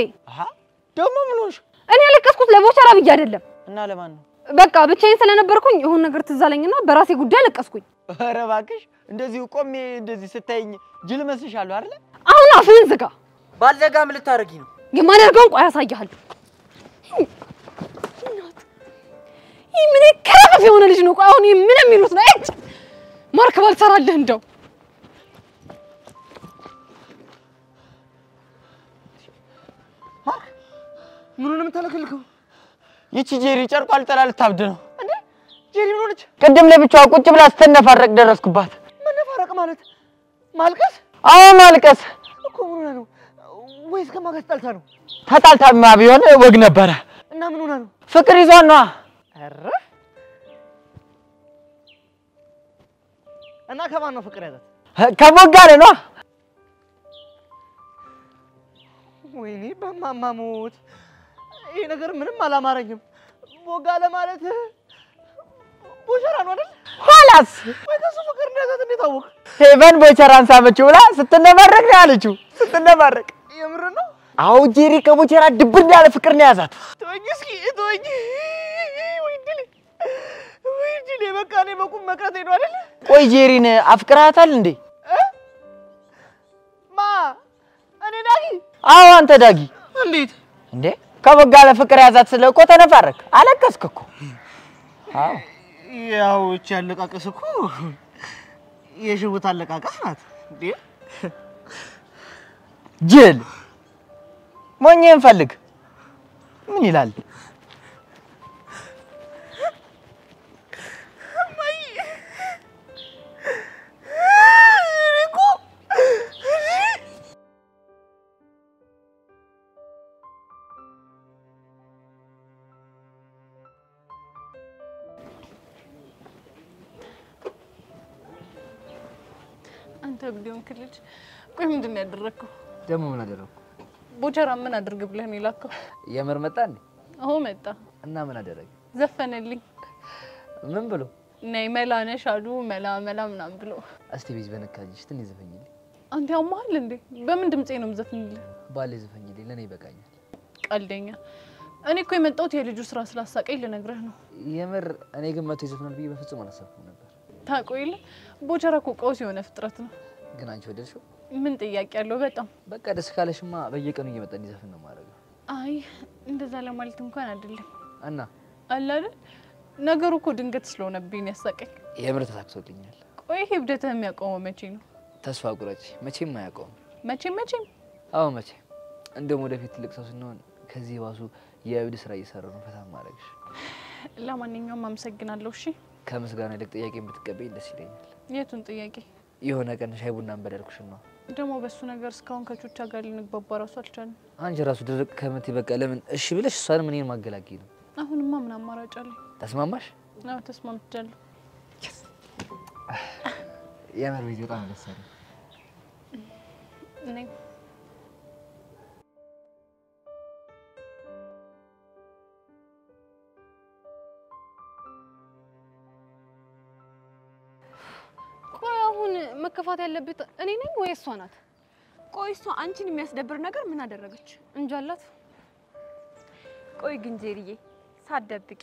L: ደግሞ ምን ሆንሽ?
F: እኔ ያለቀስኩት ለቦቸራ ብዬ አይደለም።
L: እና ለማን ነው?
F: በቃ ብቻዬን ስለነበርኩኝ ይሁን ነገር ትዝ አለኝና በራሴ ጉዳይ አለቀስኩኝ።
L: ኧረ እባክሽ እንደዚህ ቆሜ እንደዚህ ስታይኝ ጅል መስልሻለሁ አይደል?
F: አሁን አፍህን ዝጋ።
L: ባልዘጋ ምን ልታረጊ ነው?
F: የማደርገውን ቆይ አሳያለሁ። ይህ ምን ከረፈ የሆነ ልጅ ነው። ቆይ አሁን ምን የሚሉት ነው? እጭ ማርክ ባልሰራልህ እንደው
L: ምኑንም ተለክልከው? ይቺ ጄሪ ጨርቋ ልጠላ ልታብድ ነው እንዴ? ጄሪ ምን ሆነች? ቅድም ለብቻዋ ቁጭ ብላ ስትነፋረቅ ደረስኩባት። መነፋረቅ ማለት ማልቀስ? አዎ ማልቀስ እኮ ምን ነው? ወይስ ከማን ተጣልታ ነው? ተጣልታማ ቢሆን ወግ ነበረ። እና ምን ሆነ ነው? ፍቅር ይዟት ነዋ። ኧረ እና ከማን ነው ፍቅር ያዛት? ከሞጋለ ነዋ። ወይኔ በማማሞት ይሄ ነገር ምንም አላማረኝም። ቦጋለ ማለት ቦቸራ ነው አይደል? ኋላስ ወይ ከሱ ፍቅር እንደዛት እንዴት አወቅ? ሄቨን ቦቸራን ሳመችው ብላ ስትነማረቅ ነው ያለችው። ስትነማረቅ የምር ነው? አዎ ጄሪ ከቦቸራ ድብን ያለ ፍቅር ነው ያዛት። ተወኝ እስኪ ተወኝ። ወይ ዲሌ በቃ እኔ በቁም መቅረቴ ነው አይደል? ቆይ ጄሪን አፍቅራታል እንዴ? ማ እኔ ዳጊ? አዎ አንተ ዳጊ። እንዴት እንዴ? ከቦጋለ ፍቅር ያዛት ስለ እኮ ተነፋረክ አለቀስክ እኮ። አዎ ያው እቺ አለቃቀስ እኮ የሽውት አለቃቀስ ናት እንዴ? ጅል ሞኝን ፈልግ። ምን ይላል?
D: አንተ ቢሆን ክልጅ ቆይ ምንድነው ያደረከው?
M: ደሞ ምን አደረኩ?
D: ቦቸራ ምን አድርግ ብለህ ነው የላከው?
M: የምር መጣ እንዴ?
D: አዎ መጣ።
M: እና ምን አደረገ?
D: ዘፈነልኝ።
M: ምን ብሎ?
D: ነይ መላ ነሽ አሉ መላ ምናምን ብሎ።
M: እስቲ ቢዝ በነካጅሽ ትንሽ ዘፈኝልኝ።
D: አንተ ያማል እንዴ? በምን ድምጼ ነው የምዘፍንልህ?
M: ባሌ ዘፈኝልኝ ለኔ ይበቃኛል።
D: ቀልደኛ። እኔ እኮ የመጣሁት የልጁ ስራ ስላሳቀኝ ልነግርህ ነው።
M: የምር እኔ ግን መቶ ይዘፍናል ብዬ በፍጹም አላሰብኩም ነበር።
D: ታቆይለ ቦቸራ እኮ ቀውስ የሆነ ፍጥረት ነው።
M: ግን አንቺ ወደድሽው?
D: ምን ጥያቄ ያለው? በጣም
M: በቃ ደስ ካለሽማ በየቀኑ እየመጣ እንዲዘፍን ነው ማድረግ።
D: አይ እንደዛ ለማለት እንኳን አይደለም።
M: እና
D: አለ አይደል ነገሩ እኮ ድንገት ስለሆነብኝ ያሳቀኝ።
M: የምር ተሳክቶልኛል።
D: ቆይ ሄብደትህ የሚያቆመው መቼ ነው?
M: ተስፋ ቁረጪ። መቼም አያቆም።
D: መቼም?
M: አዎ መቼም። እንደውም ወደፊት ትልቅ ሰው ስንሆን ከዚህ ባሱ የእብድ ስራ እየሰራሁ ነው ፈታ ማድረግሽ።
D: ለማንኛውም አመሰግናለሁ። እሺ
M: ከምስጋና ይልቅ ጥያቄ ብትቀበይ ደስ ይለኛል።
D: የቱን ጥያቄ?
M: የሆነ ቀን ሻይ ቡና እንበላልኩሽ ነው።
D: ደግሞ በሱ ነገር እስካሁን ከቹቻ ጋር ልንግባባ ራሱ አልቻልንም።
M: አንቺ ራሱ ድርቅ ከምት በቃ ለምን እሺ ብለሽ እሷንም እኔን ማገላጊ ነው።
D: አሁንማ ምን አማራጭ አለኝ?
M: ተስማማሽ?
D: አዎ ተስማምቻለሁ።
M: የምር ቤት በጣም ደስ አለኝ።
D: እኔ
F: ቆይ አሁን መከፋት ያለበት እኔ ነኝ ወይ እሷ ናት?
H: ቆይ እሷ አንቺን የሚያስደብር ነገር ምን አደረገች?
F: እንጃላት።
H: ቆይ ግን ጄሪዬ ሳትደብቂ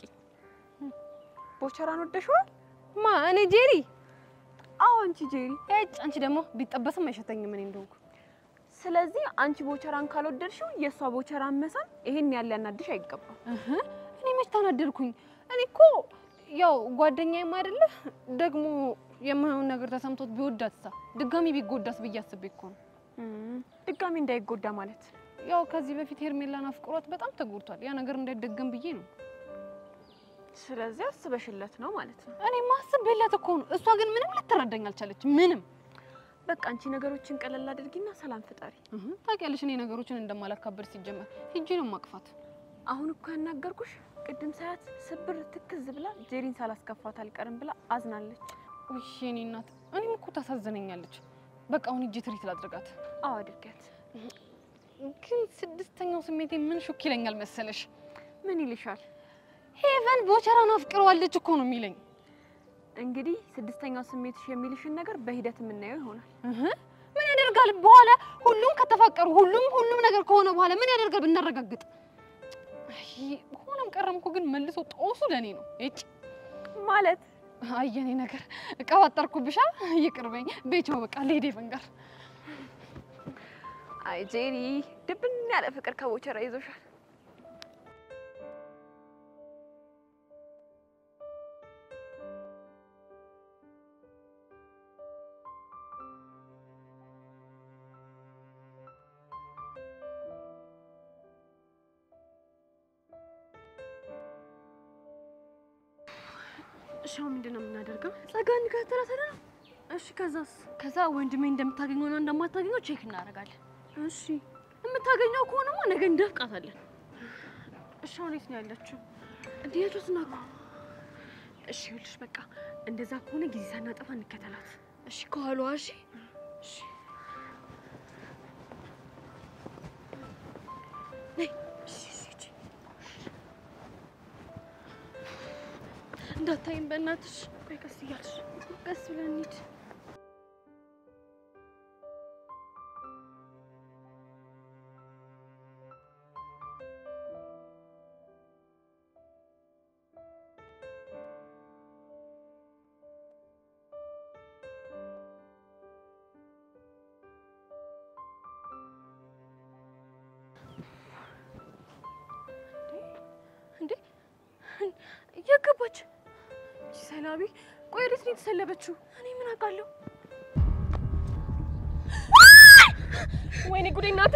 H: ቦቸራን ወደሽዋል?
F: ማ እኔ ጄሪ?
H: አዎ አንቺ ጄሪ።
F: አንቺ ደግሞ ቢጠበስም አይሸተኝም እኔ እንደሆንኩ።
H: ስለዚህ አንቺ ቦቸራን ካልወደድሽው የሷ ቦቸራን መሳም ይሄን ያለ ያናድሽ አይገባም።
B: እኔ መች ተናደድኩኝ? እኔ እኮ ያው ጓደኛዬም አይደለ ደግሞ የማይሆን ነገር ተሰምቶት ቢወዳትሳ ድጋሚ ቢጎዳስ ብዬ አስቤ እኮ ነው።
H: ድጋሚ እንዳይጎዳ ማለት
B: ያው ከዚህ በፊት ሄርሜላን አፍቅሯት በጣም ተጎድቷል። ያ ነገር እንዳይደገም ብዬ ነው።
H: ስለዚህ አስበሽለት ነው ማለት ነው?
B: እኔ ማስብለት እኮ ነው። እሷ ግን ምንም ልትረዳኝ አልቻለች። ምንም
H: በቃ አንቺ ነገሮችን ቀለል አድርጊና ሰላም ፍጠሪ።
B: ታውቂያለሽ እኔ ነገሮችን እንደማላካበድ ሲጀመር ሂጂ ነው ማቅፋት።
H: አሁን እኮ ያናገርኩሽ ቅድም ሳያት ስብር ትክዝ ብላ ጄሪን ሳላስከፋት አልቀርም ብላ አዝናለች።
B: ውይ የኔ እናት እኔም እኮ ታሳዝነኛለች። በቃ አሁን ሂጂ ትሪት ላድርጋት።
H: አዎ አድርጊያት።
B: ግን ስድስተኛው ስሜቴ ምን ሹክ ይለኛል መሰለሽ?
H: ምን ይልሻል?
B: ሄቨን ቦቸራን አፍቅረዋለች እኮ ነው የሚለኝ።
H: እንግዲህ ስድስተኛው ስሜትሽ የሚልሽን ነገር በሂደት የምናየው ይሆናል።
B: ምን ያደርጋል በኋላ ሁሉም ከተፋቀሩ ሁሉም ነገር ከሆነ በኋላ ምን ያደርጋል ብናረጋግጥ? ሆነም ቀረም እኮ ግን መልሶ ጦሱ ለኔ ነው። እጭ
H: ማለት
B: አየኔ ነገር እቀባጠርኩብሻ። ይቅርበኝ ቤቻው በቃ ለሄደ ፈንጋር።
H: አይ ጄሪ ድብን ያለ ፍቅር ከቦቸራ ይዞሻል። ሻው ምንድነው የምናደርገው?
F: ጸጋን ከተራተራ እሺ ከዛስ? ከዛ ወንድሜ እንደምታገኘውና እንደማታገኘው ቼክ እናደርጋለን።
H: እሺ
F: የምታገኘው ከሆነማ ነገ እንደፍቃታለን።
H: እሺ አሁንስ ነው ያለችው?
F: እንዴት ነው?
H: እሺ ይኸውልሽ በቃ እንደዛ ከሆነ ጊዜ ሳናጠፋ እንከተላት።
F: እሺ ከኋላዋ እሺ
H: እሺ
F: ነይ እንዳታይም በእናትሽ።
H: ቆይ ቀስ እያልሽ
F: ቀስ ብለን እንሂድ።
H: እንዴ የገባች ሰላቢ? ቆይ ወዴት ነው የተሰለበችው?
F: እኔ ምን አውቃለሁ?
H: ወይኔ ጉዴ እናቴ!